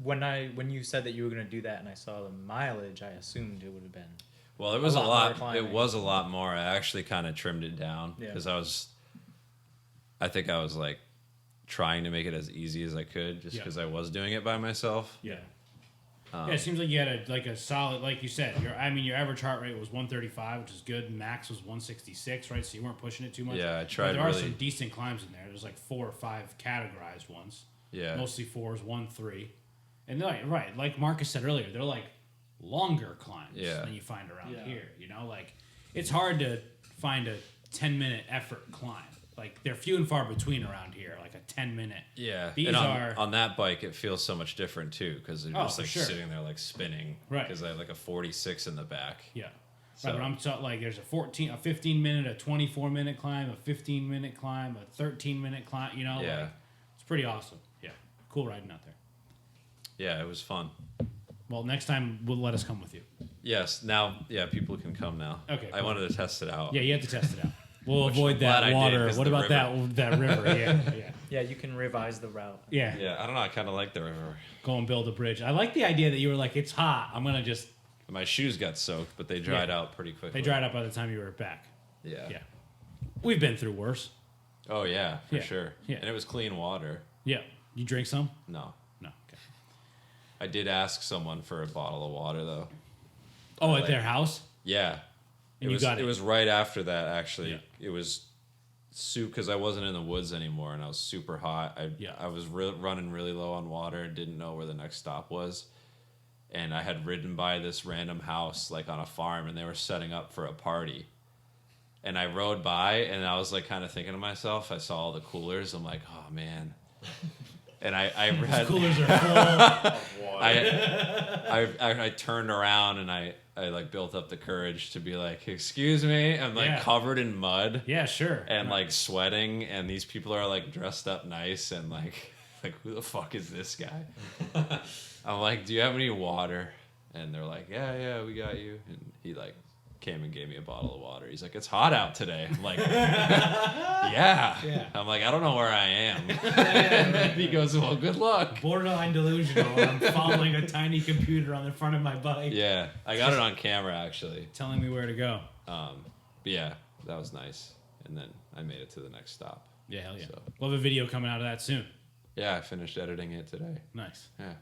Right. when you said that you were going to do that and I saw the mileage, I assumed it would have been. Well, it was a lot lot. more climbing. It was a lot more. I actually kind of trimmed it down Yeah. because I think I was like trying to make it as easy as I could, just Yeah. because I was doing it by myself. Yeah. Yeah, it seems like you had a solid, like you said. Your average heart rate was 135, which is good. Max was 166, right? So you weren't pushing it too much. Yeah, I But tried there are really- some decent climbs in there. There's like 4 or 5 categorized ones. Yeah, Mostly 4s, 1, 3, and they're like, right, like Marcus said earlier, they're like longer climbs Yeah. than you find around Yeah. here. You know, like it's hard to find a 10-minute effort climb. Like they're few and far between around here. Like a 10-minute. yeah. These and are- on that bike. It feels so much different too because they're Oh, just for like sure. sitting there like spinning. Right. Because I have like a 46 in the back. Yeah. So- Right, but I'm talking like there's a 15-minute, a 24-minute climb, a 15-minute climb, a 13-minute climb. You know, Yeah. like, it's pretty awesome. Yeah, cool riding out there. Yeah, it was fun. Well, next time we'll let us come with you. Yes. Now, yeah, people can come now. Okay, I cool. wanted to test it out. Yeah, you have to test it out. We'll Which avoid I'm glad I that did, water. 'cause What the about that river? Yeah. Yeah, you can revise the route. Yeah. Yeah, I don't know. I kind of like the river. Go and build a bridge. I like the idea that you were like, it's hot. I'm gonna just. My shoes got soaked, but they dried Yeah. out pretty quickly. They dried up by the time you were back. Yeah. Yeah. We've been through worse. Oh yeah, for Yeah. sure. Yeah. And it was clean water. Yeah. You drink some? No, No. Okay. I did ask someone for a bottle of water though. Oh, at like- their house? Yeah. And you got it. It was right after that actually. Yeah. It was because I wasn't in the woods anymore and I was super hot. I was running really low on water and didn't know where the next stop was. And I had ridden by this random house like on a farm and they were setting up for a party. And I rode by and I was like kind of thinking to myself, I saw all the coolers. I'm like, oh man. And I read Coolers are full. I turned around and I like built up the courage to be like, excuse me. I'm like Yeah. covered in mud Yeah, sure. and like sweating and these people are like dressed up nice and like who the fuck is this guy? I'm like, do you have any water? And they're like, yeah, we got you. And he like came and gave me a bottle of water. He's like, it's hot out today. I'm like, yeah, Yeah. I'm like, I don't know where I am. And he goes, well, good luck. Borderline delusional. I'm following a tiny computer on the front of my bike. Yeah, I got it on camera actually. Telling me where to go. But yeah, that was nice. And then I made it to the next stop. Yeah, hell yeah. So. We'll have a video coming out of that soon. Yeah, I finished editing it today. Nice. Yeah.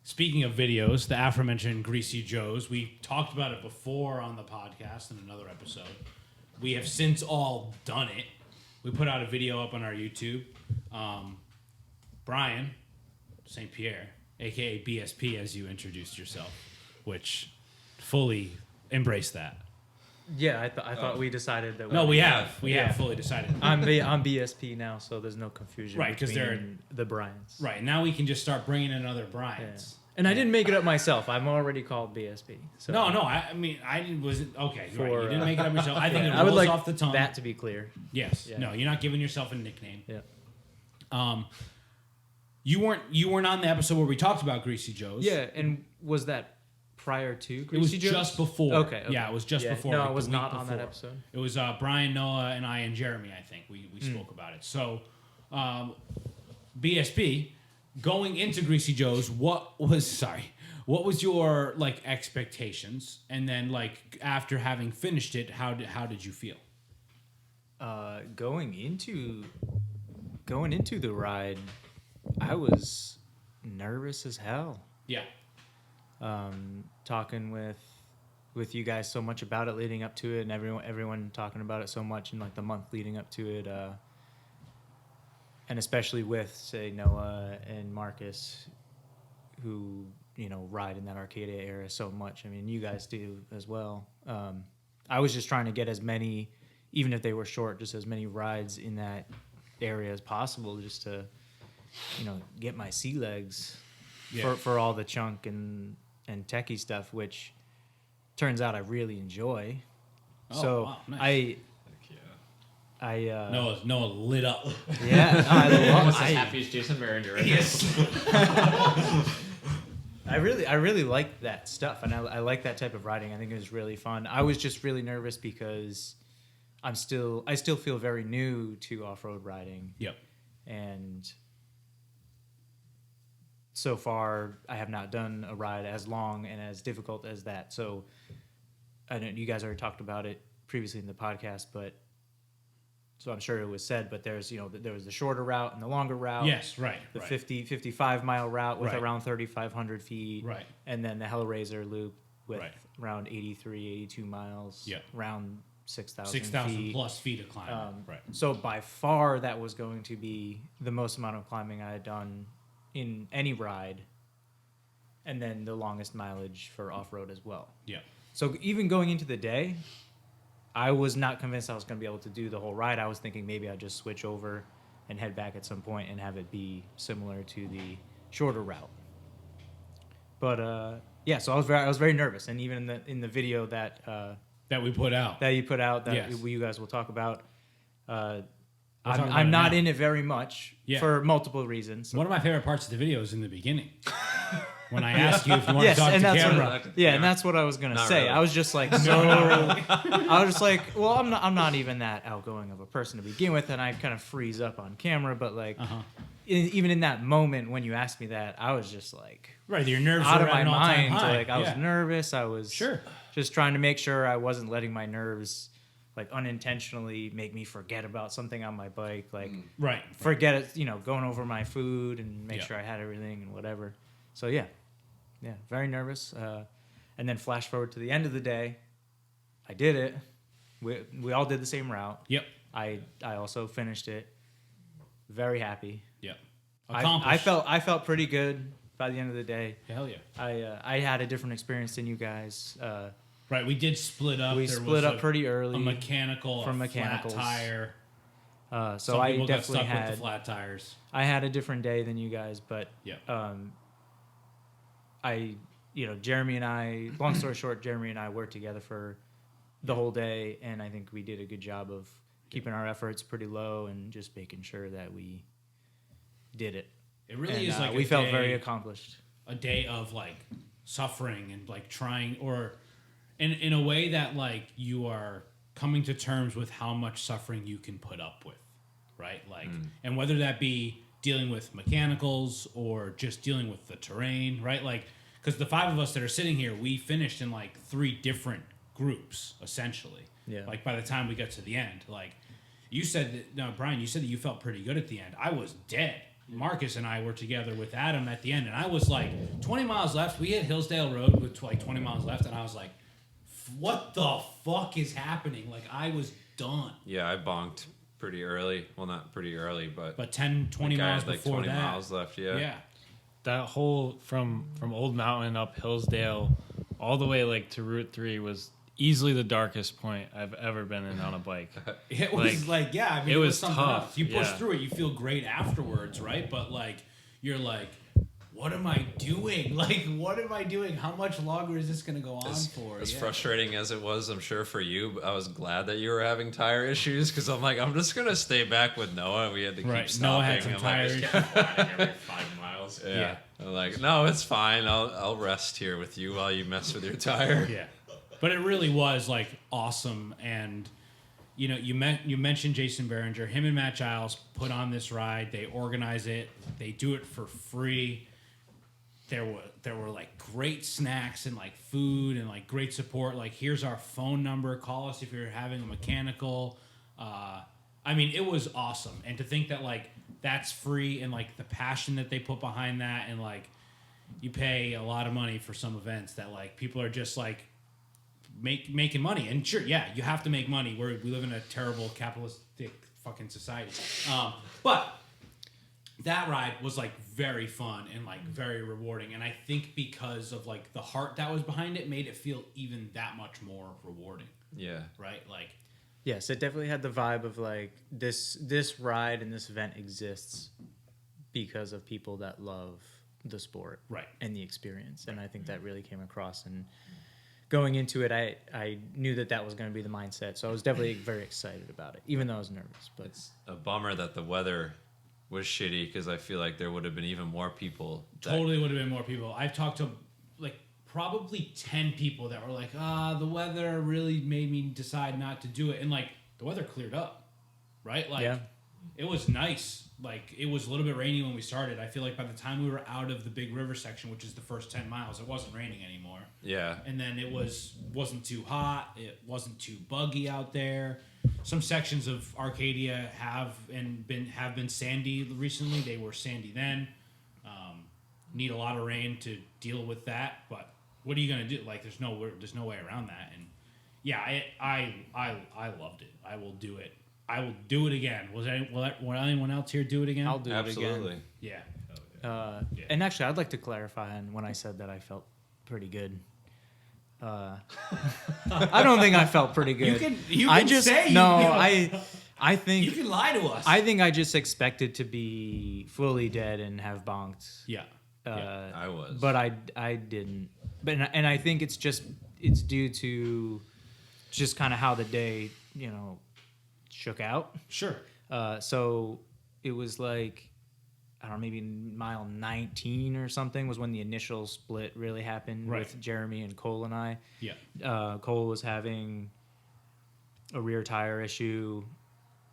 Speaking of videos, the aforementioned Greasy Joes, we talked about it before on the podcast in another episode. We have since all done it. We put out a video up on our YouTube. Brian St. Pierre, a.k.a. BSP, as you introduced yourself, which fully embraced that. Yeah, I thought we decided that. No, we have fully decided. I'm BSP now, so there's no confusion. Right, 'cause they're- between the Bryans. Right, now we can just start bringing in other Brians. Yeah. And I didn't make it up myself. I'm already called BSP. So No, I mean, I wasn't, okay, right, you For, didn't make it up yourself. I think it I would rolls like off the tongue. that to be clear. Yes. Yeah. No, you're not giving yourself a nickname. Yeah. You weren't on the episode where we talked about Greasy Joes. Yeah, and was that prior to It was Greasy Joe? just before. Okay. Yeah, it was just before. No, like, I was the week not on that before. episode. It was Brian, Noah, and I and Jeremy, I think. We spoke about it. So, BSP, going into Greasy Joe's, what was your like expectations? And then like after having finished it, how did you feel? Going into the ride, I was nervous as hell. Yeah. Talking with you guys so much about it leading up to it, and everyone talking about it so much in like the month leading up to it, and especially with say Noah and Marcus, who ride in that Arcadia area so much. I mean, you guys do as well. I was just trying to get as many, even if they were short, just as many rides in that area as possible, just to get my sea legs for all the chunk and techie stuff, which turns out I really enjoy. Oh, So wow, nice. Noah lit up. Yeah, Almost as happy as Jason Maringer. I really like that stuff, and I like that type of riding. I think it was really fun. I was just really nervous because I still feel very new to off-road riding. Yep. And so far, I have not done a ride as long and as difficult as that. So I know you guys already talked about it previously in the podcast, but so I'm sure it was said, but there's, there was the shorter route and the longer route. Yes, right. The right. 55 mile route with Right. around 3,500 feet. Right. And then the Hellraiser loop with Right. around 83, 82 miles. Yep. Around 6,000 6,000 feet. plus feet of climbing. Right. So by far, that was going to be the most amount of climbing I had done in any ride, and then the longest mileage for off-road as well. Yeah. So even going into the day, I was not convinced I was going to be able to do the whole ride. I was thinking maybe I'd just switch over and head back at some point and have it be similar to the shorter route. But yeah, so I was very nervous, and even in the video that we put out. that you put out that Yes. you guys will talk about. talk about I'm it not now. in it very much for multiple reasons. One of my favorite parts of the video is in the beginning. When I asked you if you want to talk to and that's camera. and that's what I was gonna Not say. really. I was just like, I was just like, well, I'm not even that outgoing of a person to begin with, and I kind of freeze up on camera. But like, even in that moment when you asked me that, I was just like, Right, your nerves out are of at my an all-time mind. high. Like I was nervous. I was Sure. just trying to make sure I wasn't letting my nerves like unintentionally make me forget about something on my bike. Like Right. forget it, going over my food and make Yeah. sure I had everything and whatever. So yeah, very nervous. And then flash forward to the end of the day, I did it. We all did the same route. Yep. I also finished it. Very happy. Yep. I Accomplished. felt pretty good by the end of the day. Hell yeah. I had a different experience than you guys. Right, we did split up. We There split was up pretty early. A mechanical, from a flat mechanicals. tire. So Some I people got definitely stuck with had the flat tires. I had a different day than you guys, but Yeah. Jeremy and I, long story short, Jeremy and I worked together for the whole day, and I think we did a good job of keeping our efforts pretty low and just making sure that we did it. It really And, is like we a felt day, very accomplished. a day of like suffering and like trying, or in a way that like you are coming to terms with how much suffering you can put up with, right? Like, and whether that be dealing with mechanicals or just dealing with the terrain, right? Like, because the 5 of us that are sitting here, we finished in like 3 different groups, essentially. Yeah. Like, by the time we got to the end, like, you said that, no, Brian, you said that you felt pretty good at the end. I was dead. Marcus and I were together with Adam at the end, and I was like, 20 miles left. We hit Hillsdale Road with like 20 miles left, and I was like, what the fuck is happening? Like, I was done. Yeah, I bonked pretty early. Well, not pretty early, but 10, 20 like I miles had like before 20 that. miles left. Yeah. Yeah. That whole from Old Mountain up Hillsdale all the way like to Route 3 was easily the darkest point I've ever been in on a bike. It was like, yeah, I mean, it it was was something tough, else. You push yeah. through it, you feel great afterwards, right? But like, you're like, what am I doing? Like, what am I doing? How much longer is this going to go on for? As Yeah. frustrating as it was, I'm sure for you, I was glad that you were having tire issues because I'm like, I'm just gonna stay back with Noah. We had to keep Right, stopping. Noah had some I'm tire like, issues. Flying every 5 miles. yeah. I'm like, no, it's fine. I'll rest here with you while you mess with your tire. Yeah, but it really was like awesome, and you know, you mentioned Jason Behringer. Him and Matt Giles put on this ride. They organize it. They do it for free. There were like great snacks and like food and like great support. Like, here's our phone number. Call us if you're having a mechanical. I mean, it was awesome. And to think that like that's free, and like the passion that they put behind that, and like you pay a lot of money for some events that like people are just like making money. And sure, yeah, you have to make money. We live in a terrible capitalistic fucking society. But that ride was like very fun and like very rewarding, and I think because of like the heart that was behind it made it feel even that much more rewarding. Yeah. Right? Like, Yes, it definitely had the vibe of like this ride and this event exists because of people that love the sport, right. and the experience, and I think that really came across. And going into it, I knew that was going to be the mindset, so I was definitely very excited about it, even though I was nervous. But It's a bummer that the weather was shitty because I feel like there would have been even more people. Totally would have been more people. I've talked to like probably 10 people that were like, the weather really made me decide not to do it. And like the weather cleared up, right? Like it was nice. Like, it was a little bit rainy when we started. I feel like by the time we were out of the big river section, which is the first 10 miles, it wasn't raining anymore. Yeah. And then it wasn't too hot. It wasn't too buggy out there. Some sections of Arcadia have been sandy recently. They were sandy then. Need a lot of rain to deal with that, but what are you gonna do? Like, there's no way around that. And yeah, I loved it. I will do it. I will do it again. Will anyone else here do it again? I'll do Absolutely. it again. Yeah. And actually, I'd like to clarify on when I said that I felt pretty good. I don't think I felt pretty good. You can say you feel- I think you can lie to us. I think I just expected to be fully dead and have bonked. Yeah. I was. But I didn't. But and I think it's due to just kind of how the day, shook out. Sure. So it was like, I don't know, maybe mile 19 or something was when the initial split really happened with Jeremy and Cole and I. Yeah. Cole was having a rear tire issue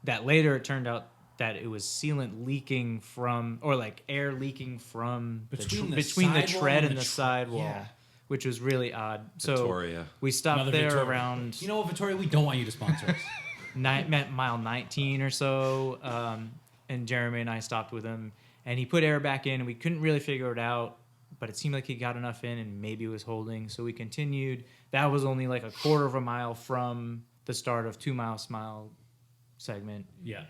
that later it turned out that it was sealant leaking from, or like air leaking from between the tread and the sidewall, which was really odd. So Victoria. we stopped Another there Victoria. around You know what, Victoria? We don't want you to sponsor us. mile 19 or so, and Jeremy and I stopped with him, and he put air back in, and we couldn't really figure it out, but it seemed like he got enough in, and maybe it was holding, so we continued. That was only like a quarter of a mile from the start of 2 mile smile segment. Yeah.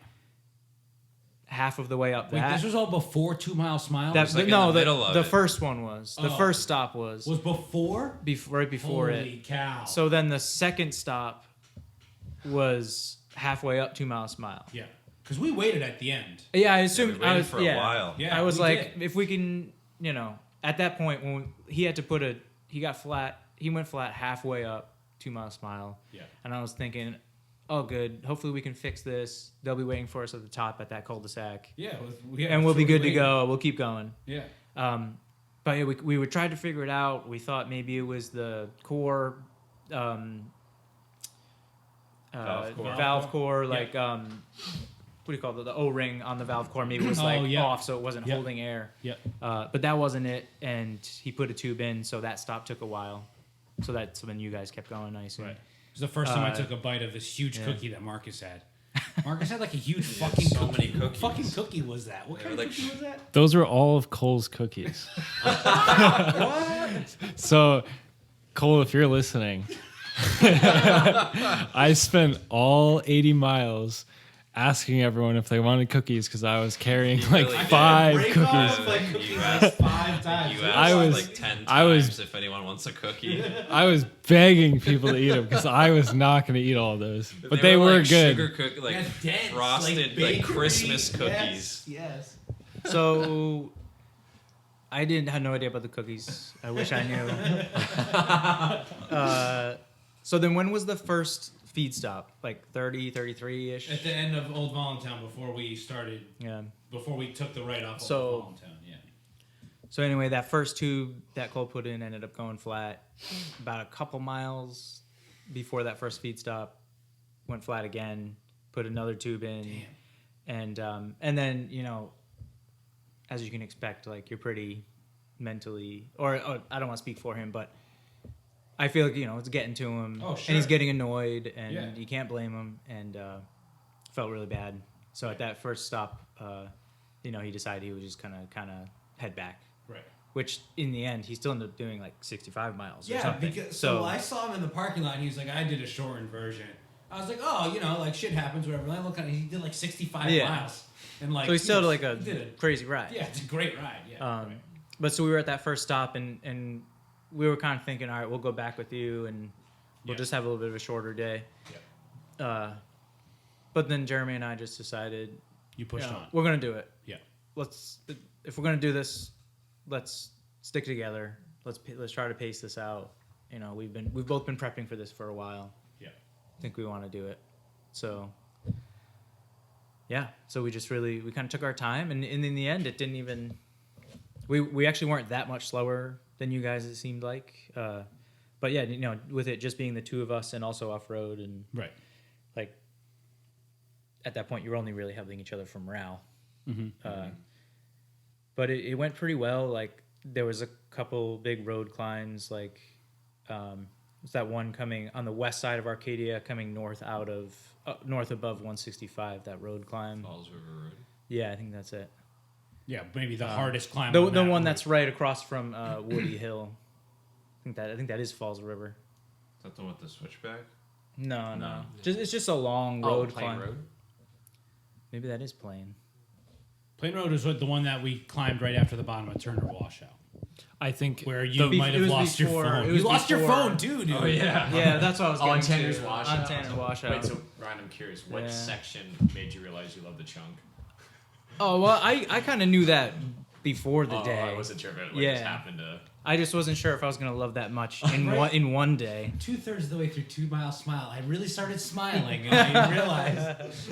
Half of the way up Wait, that. this was all before 2 Mile Smile? like in the middle of the it. first one was. The first stop was before? right before Holy it. cow. So then the second stop was halfway up 2 Mile Smile. Yeah. Because we waited at the end. Yeah, I We assumed waited I was for a while. Yeah, I was we like, did. if we can, at that point when he had to put he got flat. He went flat halfway up 2 Mile Smile. Yeah. And I was thinking, oh, good. Hopefully we can fix this. They'll be waiting for us at the top at that cul-de-sac. Yeah. And we'll be good to go. We'll keep going. Yeah. But yeah, we would try to figure it out. We thought maybe it was the core valve core, like what do you call it? The O-ring on the valve core maybe was off, so it wasn't holding air. Yeah. But that wasn't it, and he put a tube in, so that stop took a while. So that's when you guys kept going, I assume. Right. It was the first time I took a bite of this huge cookie that Marcus had. Marcus had like a huge fucking so cookie. many cookies. What fucking cookie was that? What kind of cookie was that? Those were all of Cole's cookies. What? So, Cole, if you're listening, I spent all 80 miles asking everyone if they wanted cookies because I was carrying like really did. 5 Break cookies. off like cookies like 5 times. You asked I was- like 10 times I was- if anyone wants a cookie. I was begging people to eat them because I was not going to eat all those. But they were like good. Sugar like Yeah, dense, frosted, like bakery. Christmas cookies. Yes. So I had no idea about the cookies. I wish I knew. So then when was the first feed stop? Like 30, 33-ish? At the end of Old Voluntown before we started, Yeah. before we took the right off So- Old Voluntown, yeah. So anyway, that first tube that Cole put in ended up going flat. About a couple miles before that first feed stop, went flat again. Put another tube in, and then as you can expect, like you're pretty mentally, or I don't want to speak for him, but I feel like it's getting to him, Oh, and sure. he's getting annoyed, and Yeah. you can't blame him, and felt really bad. So at that first stop, he decided he would just kind of head back. Right. Which in the end, he still ended up doing like 65 miles or Yeah, something. because so I saw him in the parking lot and he was like, I did a shortened version. I was like, oh, like shit happens, whatever. And I look at him, he did like 65 Yeah. miles. And like, so he still he did like a crazy ride. Yeah, it's a great ride. Yeah. Right. But so we were at that first stop and we were kind of thinking, all right, we'll go back with you and we'll just have a little bit of a shorter day. Yeah. But then Jeremy and I just decided, You pushed on. we're going to do it. Yeah. If we're going to do this, let's stick together. Let's try to pace this out. We've both been prepping for this for a while. Yeah. I think we want to do it. So yeah, so we kind of took our time, and in the end, it didn't even. We actually weren't that much slower than you guys. It seemed like, but yeah, with it just being the two of us and also off road and Right. like at that point, you were only really helping each other from morale. But it went pretty well. Like there was a couple big road climbs, like was that one coming on the west side of Arcadia, coming north north above 165, that road climb. Falls River Road. Yeah, I think that's it. Yeah, maybe the hardest climb. The on that one route. that's right across from Woody Hill. I think that is Falls River. Is that the one with the switchback? No. No. It's just a long road Plain climb. Road. Maybe that is Plain. Plain Road was the one that we climbed right after the bottom of Turner Washout, I think where you might it have was lost before- your it phone. was You lost your before- phone too, dude. Oh yeah. Yeah, that's what I was Oh, on getting Tanner's to. Washout. On Tanner's Washout. Wait, so Ryan, I'm curious, what Yeah. section made you realize you love the chunk? Oh, well, I kind of knew that before the day. I wasn't sure if it just Yeah. happened to. I just wasn't sure if I was going to love that much in Right. one day. 2/3 of the way through 2 Mile Smile, I really started smiling, and I realized.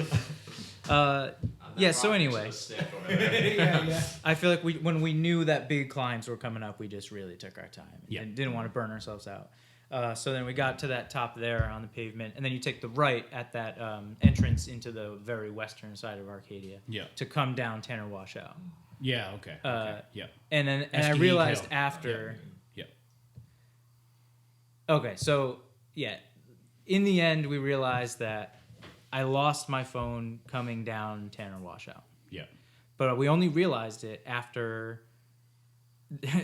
Yeah, so anyway. yeah. I feel like when we knew that big climbs were coming up, we just really took our time Yeah. and didn't want to burn ourselves out. So then we got to that top there on the pavement, and then you take the right at that entrance into the very western side of Arcadia Yeah. to come down Tanner Washout. Yeah. Okay. Okay. Yeah. And I Escalade realized Hill. after. Yeah. Okay, so yeah, in the end, we realized that I lost my phone coming down Tanner Washout. Yeah. But we only realized it after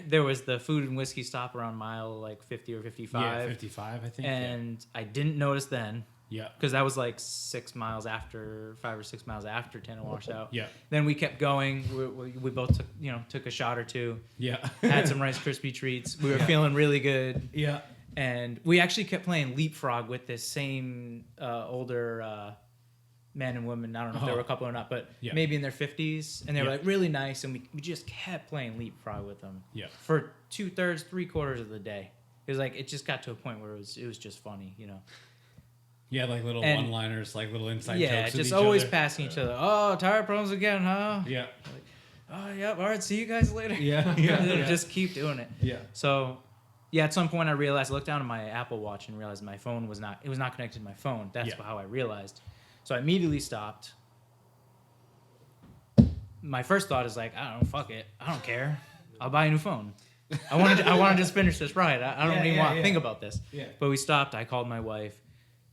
there was the food and whiskey stop around mile like 50 or 55. Yeah. 55, I think. And I didn't notice then Yeah. because that was like 5 or 6 miles after Tanner Washout. Yeah. Then we kept going. We both took a shot or two, Yeah. had some Rice Krispie treats. We were feeling really good. Yeah. And we actually kept playing Leapfrog with this same older man and woman. I don't know if they were a couple or not, but Yeah. maybe in their 50s. And they were Yeah. like really nice. And we just kept playing Leapfrog with them Yeah. for 2/3, 3/4 of the day. It was like, it just got to a point where it was just funny, Yeah, like little And- one-liners, like little inside Yeah, jokes. with just each always other. passing each other. Oh, tire problems again, huh? Yeah. Oh, yep. All right, see you guys later. Yeah. And then just keep doing it. Yeah. So, Yeah, at some point I realized, I looked down at my Apple Watch and realized my phone was not connected to my phone. That's how I realized. So I immediately stopped. My first thought is like, I don't know, fuck it. I don't care. I'll buy a new phone. I want to just finish this ride. I don't even want to think about this. Yeah. But we stopped. I called my wife.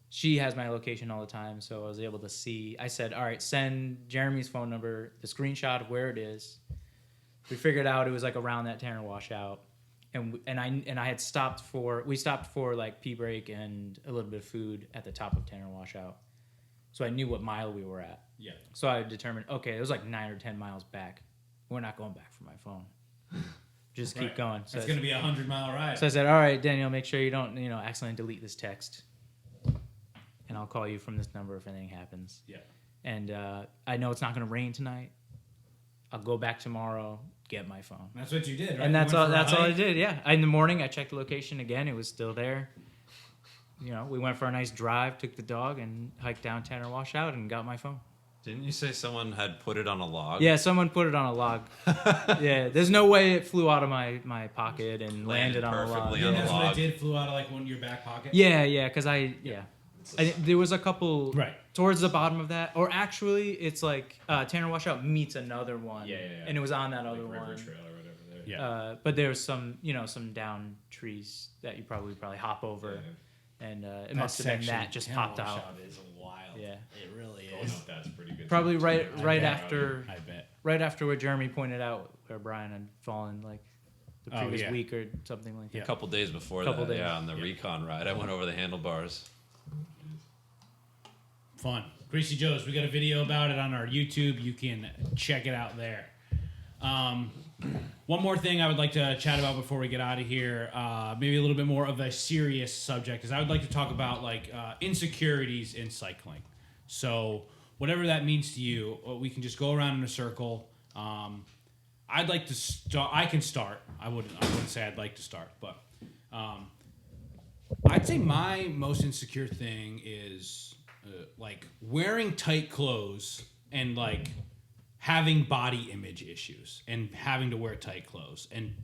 She has my location all the time, so I was able to see. I said, all right, send Jeremy's phone number, the screenshot of where it is. We figured out it was like around that Tanner washout. And I had stopped for like pee break and a little bit of food at the top of Tanner washout. So I knew what mile we were at. Yeah. So I determined, okay, it was like 9 or 10 miles back. We're not going back for my phone. Just keep going. So it's going to be a 100-mile ride. So I said, all right, Daniel, make sure you don't, accidentally delete this text. And I'll call you from this number if anything happens. Yeah. And I know it's not going to rain tonight. I'll go back tomorrow, get my phone. That's what you did, right? And that's all I did, yeah. In the morning, I checked the location again. It was still there. We went for a nice drive, took the dog, and hiked down Tanner Washout and got my phone. Didn't you say someone had put it on a log? Yeah, someone put it on a log. Yeah, there's no way it flew out of my pocket and landed on a log. perfectly on That's the what log. it did, flew out of like your back pocket? Yeah, because there was a couple Right. towards the bottom of that. Or actually, it's like Tanner Washout meets another one. Yeah. And it was on that other River one. Trail or whatever there. Yeah. But there was some down trees that you probably hop over. And it must have been that just popped out. Is wild. Yeah. It really Oh, is. no, that's pretty good. Probably right bet. after I bet. right after what Jeremy pointed out, where Brian had fallen like the Oh, previous yeah. week or something like that. Yeah. A couple days before Couple that, days. on the recon ride, I went over the handlebars. Fun. Greasy Joe's. We got a video about it on our YouTube. You can check it out there. One more thing I would like to chat about before we get out of here, maybe a little bit more of a serious subject, is I would like to talk about insecurities in cycling. So whatever that means to you, we can just go around in a circle. I'd like to start. I can start. I wouldn't say I'd like to start, but I'd say my most insecure thing is wearing tight clothes and having body image issues and having to wear tight clothes. And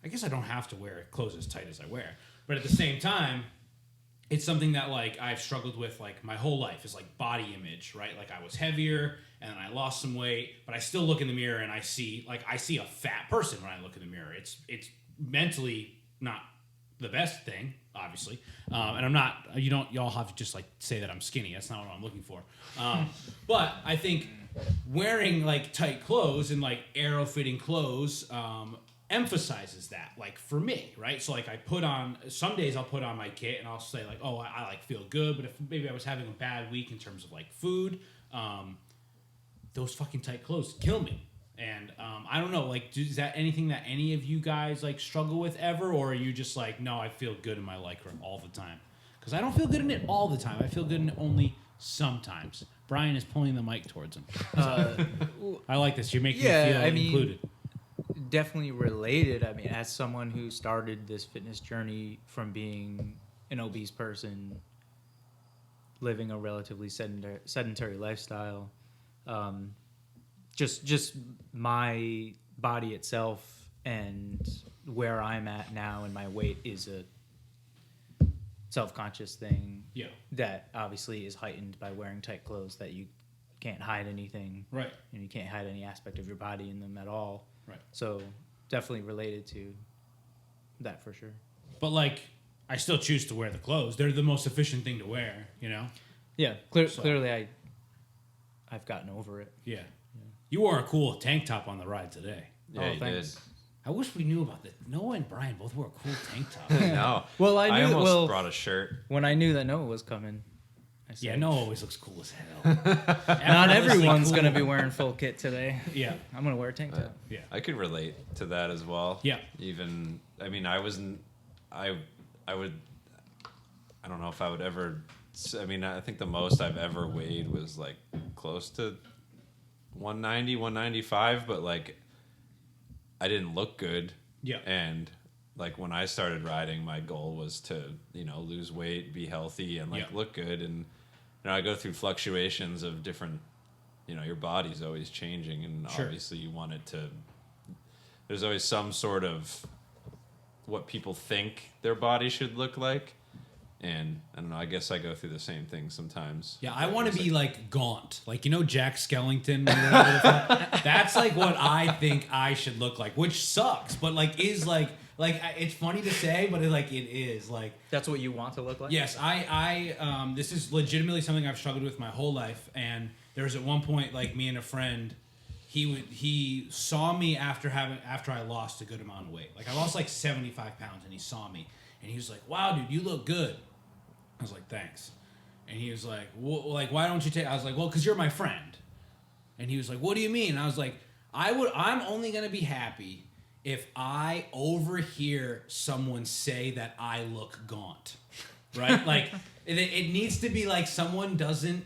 I guess I don't have to wear clothes as tight as I wear. But at the same time, it's something that I've struggled with my whole life is body image, right? I was heavier and then I lost some weight, but I still look in the mirror and I see a fat person when I look in the mirror. It's mentally not the best thing, obviously. And I'm not, y'all have to just say that I'm skinny. That's not what I'm looking for. But I think wearing tight clothes and arrow fitting clothes emphasizes that for me, right? So I put on, some days I'll put on my kit and I'll say I feel good, but if maybe I was having a bad week in terms of food, those fucking tight clothes kill me. And I don't know, is that anything that any of you guys struggle with ever, or are you just no, I feel good in my Lycra all the time? Because I don't feel good in it all the time. I feel good in it only sometimes. Brian is pulling the mic towards him. I like this. You're making me feel included. Definitely related. I mean, as someone who started this fitness journey from being an obese person, living a relatively sedentary lifestyle, just my body itself and where I'm at now and my weight is a self-conscious thing. Yeah. That obviously is heightened by wearing tight clothes that you can't hide anything. Right. And you can't hide any aspect of your body in them at all. Right. So definitely related to that for sure. But I still choose to wear the clothes. They're the most efficient thing to wear, Yeah, clearly I've gotten over it. Yeah. You wore a cool tank top on the ride today. Yeah, you thanks. did. I wish we knew about that. Noah and Brian both wore a cool tank top. No. Well, I knew. almost brought a shirt. When I knew that Noah was coming, I said, Yeah, Noah always looks cool as hell. not everyone's cool. gonna be wearing full kit today. Yeah. I'm gonna wear a tank top. Yeah. I could relate to that as well. Yeah. Even, I mean, I wasn't, I would, I don't know if I would ever, I mean, I think the most I've ever weighed was close to 190, 195, but I didn't look good. Yeah. And when I started riding, my goal was to, lose weight, be healthy, and look good. And I go through fluctuations of different, your body's always changing, and Sure. obviously you want it to. There's always some sort of what people think their body should look like. And I don't know, I guess I go through the same thing sometimes. Yeah, I want to be like gaunt. Like, you know, Jack Skellington? Or whatever the fuck? That's like what I think I should look like, which sucks, but like is like it's funny to say, but it is like. That's what you want to look like? Yes, I this is legitimately something I've struggled with my whole life. And there was at one point, like, me and a friend, he saw me after I lost a good amount of weight. Like, I lost like 75 pounds, and he saw me, and he was like, "Wow, dude, you look good." I was like, "Thanks." And he was like, "Why don't you take?" I was like, "Well, because you're my friend." And he was like, "What do you mean?" And I was like, I'm only gonna be happy if I overhear someone say that I look gaunt, right? Like, it needs to be like someone doesn't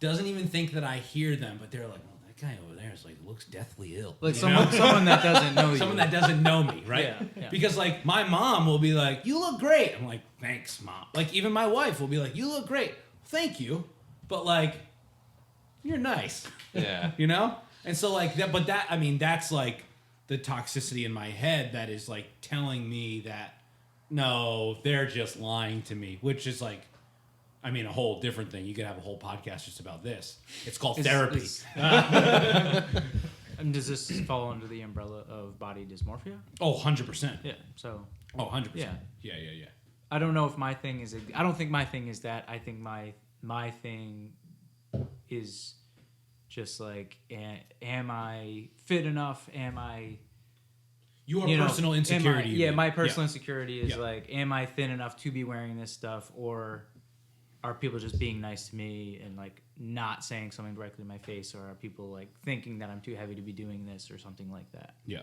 even think that I hear them, but they're like, "Well, that guy over there is like looks deathly ill." Like someone that doesn't know you. Someone that doesn't know me, right? Yeah. Because like my mom will be like, "You look great." I'm like, "Thanks, Mom." Like, even my wife will be like, "You look great." Thank you. But like, you're nice. Yeah. You know? And so like that, but that, I mean, that's like the toxicity in my head that is like telling me that no, they're just lying to me, which is like, I mean, a whole different thing. You could have a whole podcast just about this. It's called therapy. And does this fall under the umbrella of body dysmorphia? Oh, 100%. Yeah. So. Oh, 100%. Yeah. Yeah. I don't know if my thing is. I don't think my thing is that. I think my thing is just like, am I fit enough? Am I? Your personal insecurity. My personal insecurity is Yeah. like, am I thin enough to be wearing this stuff, or are people just being nice to me and like not saying something directly in my face, or are people like thinking that I'm too heavy to be doing this or something like that? Yeah.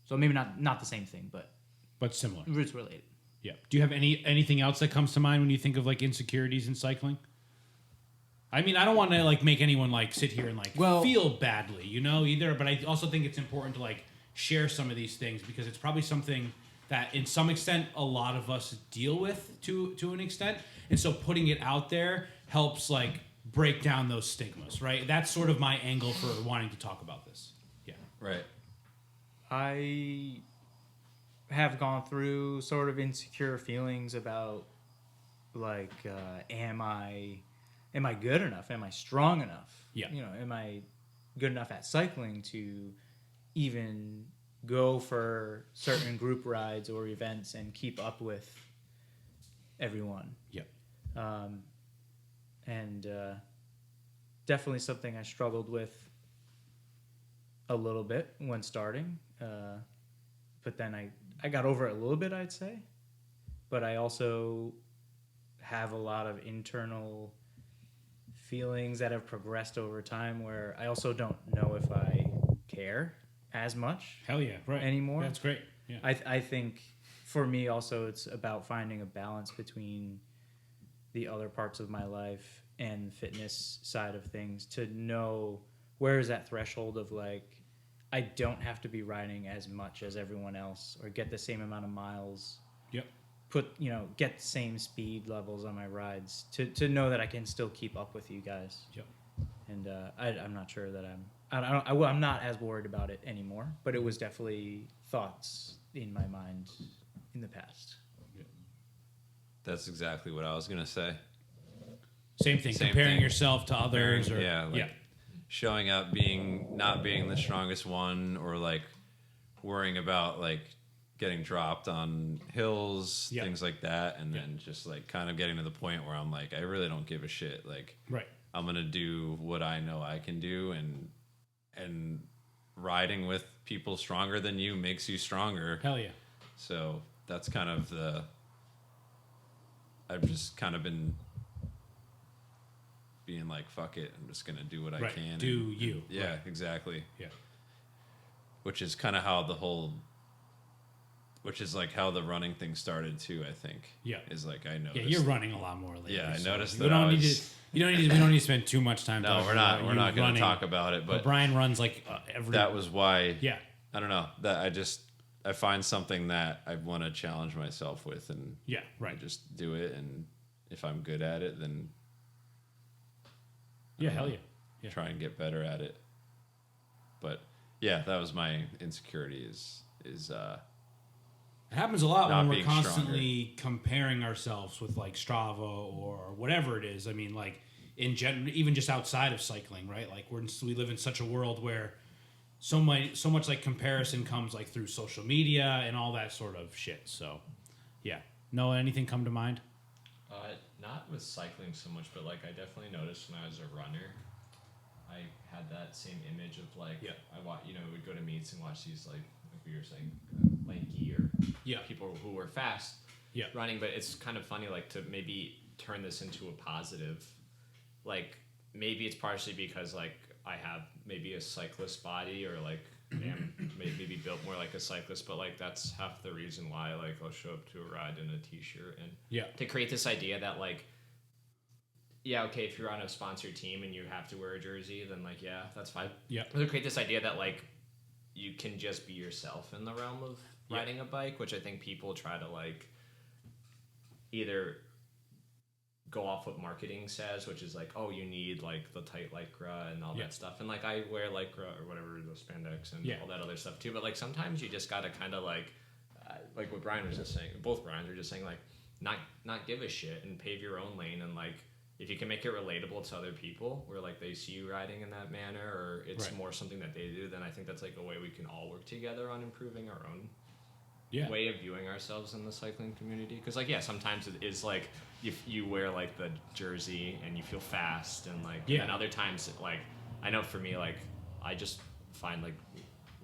So maybe not the same thing, But similar. roots related. Yeah. Do you have anything else that comes to mind when you think of like insecurities in cycling? I mean, I don't want to like make anyone like sit here and like feel badly, you know, either. But I also think it's important to like share some of these things because it's probably something that, in some extent, a lot of us deal with to an extent, and so putting it out there helps like break down those stigmas, right? That's sort of my angle for wanting to talk about this. Yeah. Right. I have gone through sort of insecure feelings about like, am I good enough? Am I strong enough? Yeah. You know, am I good enough at cycling to even go for certain group rides or events and keep up with everyone? Yeah. And definitely something I struggled with a little bit when starting. But then I got over it a little bit, I'd say. But I also have a lot of internal feelings that have progressed over time where I also don't know if I care as much. Hell yeah. Right. Anymore. That's great. Yeah. I think for me also it's about finding a balance between the other parts of my life and the fitness side of things to know where is that threshold of like, I don't have to be riding as much as everyone else or get the same amount of miles. Yep. Get the same speed levels on my rides to know that I can still keep up with you guys. Yep. And I'm not sure that I'm not as worried about it anymore, but it was definitely thoughts in my mind in the past. That's exactly what I was going to say. Same thing. Same Comparing thing. yourself to others. Showing up not being the strongest one, or like worrying about like getting dropped on hills, things like that, and then just like kind of getting to the point where I'm like, I really don't give a shit. Like, right. I'm gonna do what I know I can do, and riding with people stronger than you makes you stronger. Hell yeah. So that's kind of I've just kind of been being like, fuck it, I'm just gonna do what I can. Yeah, exactly. Yeah. Which is kind of how how the running thing started too, I think. Yeah. Is like, I noticed. Yeah, you're running a lot more lately. Yeah, I noticed that. We don't need to spend too much time. No, we're not going to talk about it. But Brian runs like every. That was why. Yeah. I don't know, that I find something that I want to challenge myself with, and I just do it, and if I'm good at it, then hell yeah. Try and get better at it. But yeah, that was my insecurity is It happens a lot Not when we're being constantly comparing ourselves with like Strava or whatever it is. I mean, like in general, even just outside of cycling, right? Like we live in such a world where so much like comparison comes like through social media and all that sort of shit. So, yeah. Noah, anything come to mind? Not with cycling so much, but like I definitely noticed when I was a runner, I had that same image of like we'd go to meets and watch these like we were saying lanky or people who were fast running, but it's kind of funny like to maybe turn this into a positive. Like maybe it's partially because like I have maybe a cyclist body or like maybe built more like a cyclist, but like that's half the reason why like I'll show up to a ride in a t-shirt and to create this idea that like okay, if you're on a sponsored team and you have to wear a jersey, then like that's fine. To create this idea that like you can just be yourself in the realm of riding a bike, which I think people try to like either go off what marketing says, which is like, oh, you need like the tight lycra and all that stuff, and like I wear lycra or whatever, the spandex and all that other stuff too, but like sometimes you just gotta kind of like what Brian was just saying, both Brians were just saying like not give a shit and pave your own lane, and like if you can make it relatable to other people where like they see you riding in that manner or it's more something that they do, then I think that's like a way we can all work together on improving our own way of viewing ourselves in the cycling community. Because like sometimes it is like you wear like the jersey and you feel fast and like and other times like I know for me like I just find like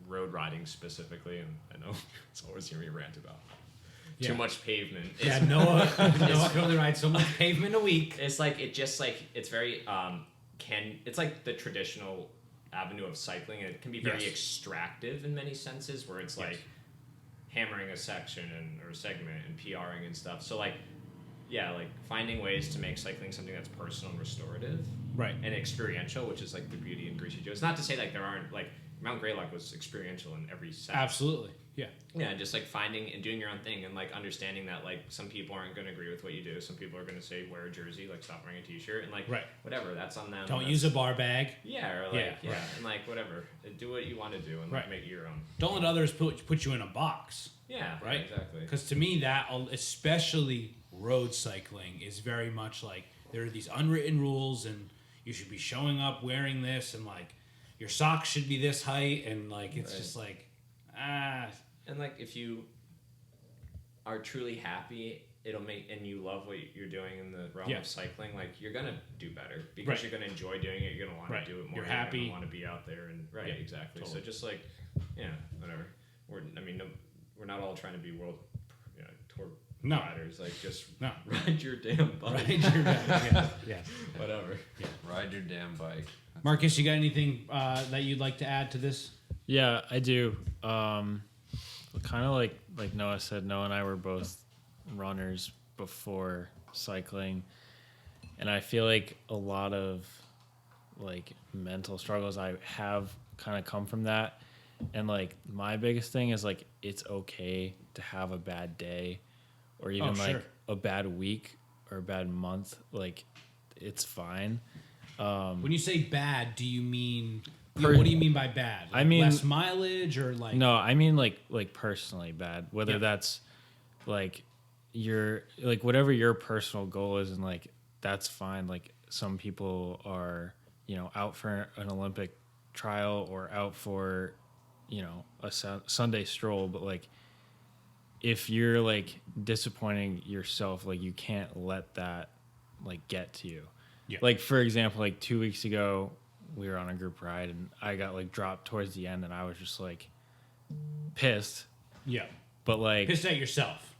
road riding specifically, and I know it's always hear me rant about too much pavement. Noah can only ride so much pavement a week. It's like it's very it's like the traditional avenue of cycling, and it can be very extractive in many senses where it's like hammering a section or a segment and PRing and stuff. So like like finding ways to make cycling something that's personal and restorative and experiential, which is like the beauty in Greasy Joe. It's not to say like there aren't like Mount Greylock was experiential in every sense. Absolutely. Just like finding and doing your own thing and like understanding that like some people aren't going to agree with what you do. Some people are going to say wear a jersey, like stop wearing a t-shirt, and like whatever, that's on them. Don't use a bar bag. Or like and like whatever, do what you want to do and like make it your own. Don't let others put you in a box. Right. Exactly. Because to me that, especially road cycling, is very much like there are these unwritten rules and you should be showing up wearing this and like your socks should be this height and like it's just like and like if you are truly happy, it'll make, and you love what you're doing in the realm of cycling, like you're gonna do better because you're gonna enjoy doing it. You're gonna want to do it more. You're happy. You're gonna want to be out there and exactly. Totally. So just like whatever. We're not all trying to be world tour riders. Like just ride your damn bike. Whatever. Ride your damn bike. Marcus, you got anything that you'd like to add to this? Yeah, I do. Kind of like Noah said, Noah and I were both runners before cycling, and I feel like a lot of like mental struggles I have kind of come from that. And like my biggest thing is like it's okay to have a bad day or even a bad week or a bad month. Like it's fine. When you say bad, do you mean what do you mean by bad? Like I mean less mileage or like no, I mean like personally bad. Whether that's like your like whatever your personal goal is, and like that's fine. Like some people are out for an Olympic trial or out for a Sunday stroll, but like if you're like disappointing yourself, like you can't let that like get to you. Like for example, like 2 weeks ago we were on a group ride and I got like dropped towards the end and I was just like pissed. But like pissed at yourself.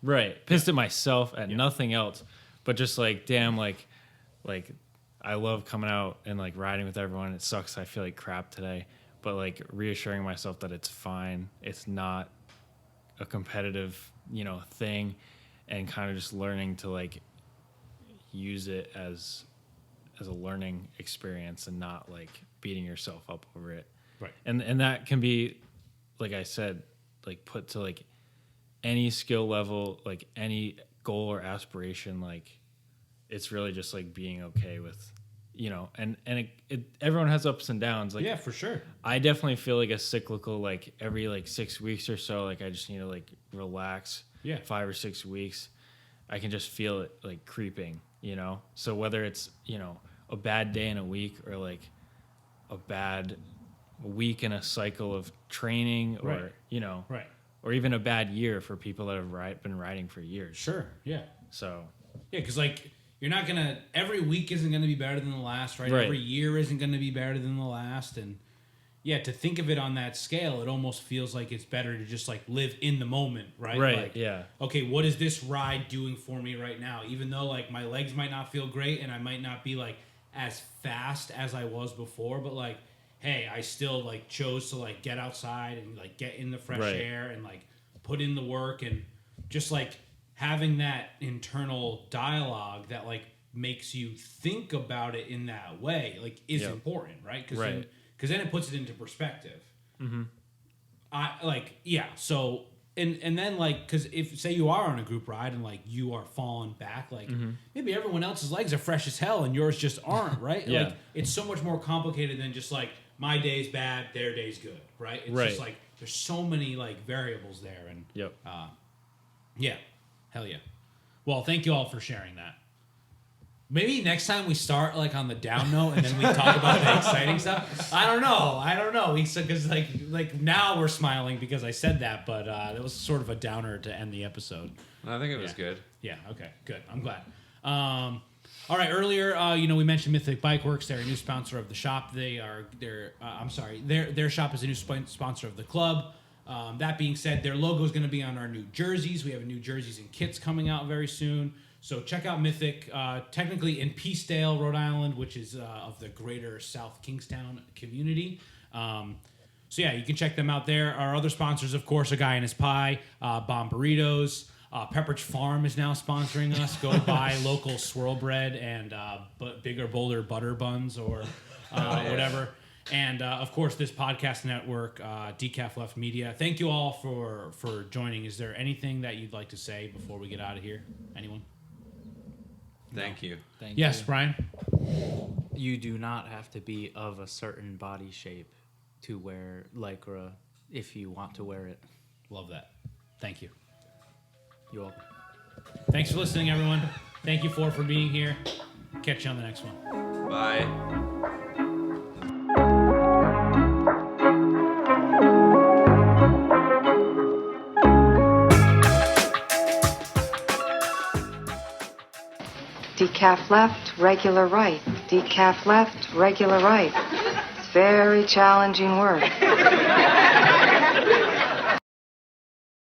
Pissed at myself, at nothing else. But just like damn, like I love coming out and like riding with everyone. It sucks I feel like crap today. But like reassuring myself that it's fine. It's not a competitive, thing, and kind of just learning to like use it as a learning experience and not like beating yourself up over it. And that can be, like I said, like put to like any skill level, like any goal or aspiration. Like it's really just like being okay with and everyone has ups and downs. Like for sure. I definitely feel like a cyclical, like every like 6 weeks or so, like I just need to like relax 5 or 6 weeks, I can just feel it like creeping, you know? So whether it's, you know, a bad day in a week or like a bad week in a cycle of training or, Right. you know, Right. or even a bad year for people that have been riding for years. Sure. Yeah. So, Yeah, because like you're not gonna. Every week isn't gonna be better than the last, right? Right. Every year isn't gonna be better than the last, and yeah, to think of it on that scale, it almost feels like it's better to just like live in the moment, right? Right, Like, yeah. Okay, what is this ride doing for me right now? Even though like my legs might not feel great and I might not be like as fast as I was before, but like, hey, I still like chose to like get outside and like get in the fresh Right. air and like put in the work, and just like having that internal dialogue that like makes you think about it in that way like is Yep. important, right? Because Right. then it puts it into perspective. Mm-hmm. So and then like, because if say you are on a group ride and like you are falling back, like maybe everyone else's legs are fresh as hell and yours just aren't, right? Yeah. Like it's so much more complicated than just like my day's bad, their day's good, right? It's Right. just like there's so many like variables there, and Yep. yeah, hell yeah. Well, thank you all for sharing that. Maybe next time we start like on the down note and then we talk about the exciting stuff. I don't know. Because like now we're smiling because I said that, but it was sort of a downer to end the episode. I think it was Yeah. good. Yeah. Okay. Good. I'm glad. All right. Earlier, we mentioned Mythic Bike Works. They're a new sponsor of the shop. Their shop is a new sponsor of the club. That being said, their logo is going to be on our new jerseys. We have new jerseys and kits coming out very soon. So check out Mythic, technically in Peacedale, Rhode Island, which is of the greater South Kingstown community. So yeah, you can check them out there. Our other sponsors, of course, A Guy and His Pie, Bomb Burritos. Pepperidge Farm is now sponsoring us. Go buy local swirl bread and bigger, bolder butter buns or whatever. And of course, this podcast network, Decaf Left Media. Thank you all for joining. Is there anything that you'd like to say before we get out of here? Anyone? Thank you. Thank Yes, you. Brian. You do not have to be of a certain body shape to wear Lycra if you want to wear it. Love that. Thank you. You're welcome. Thanks for listening, everyone. Thank you for being here. Catch you on the next one. Bye. Decaf left, regular right. Decaf left, regular right. It's very challenging work.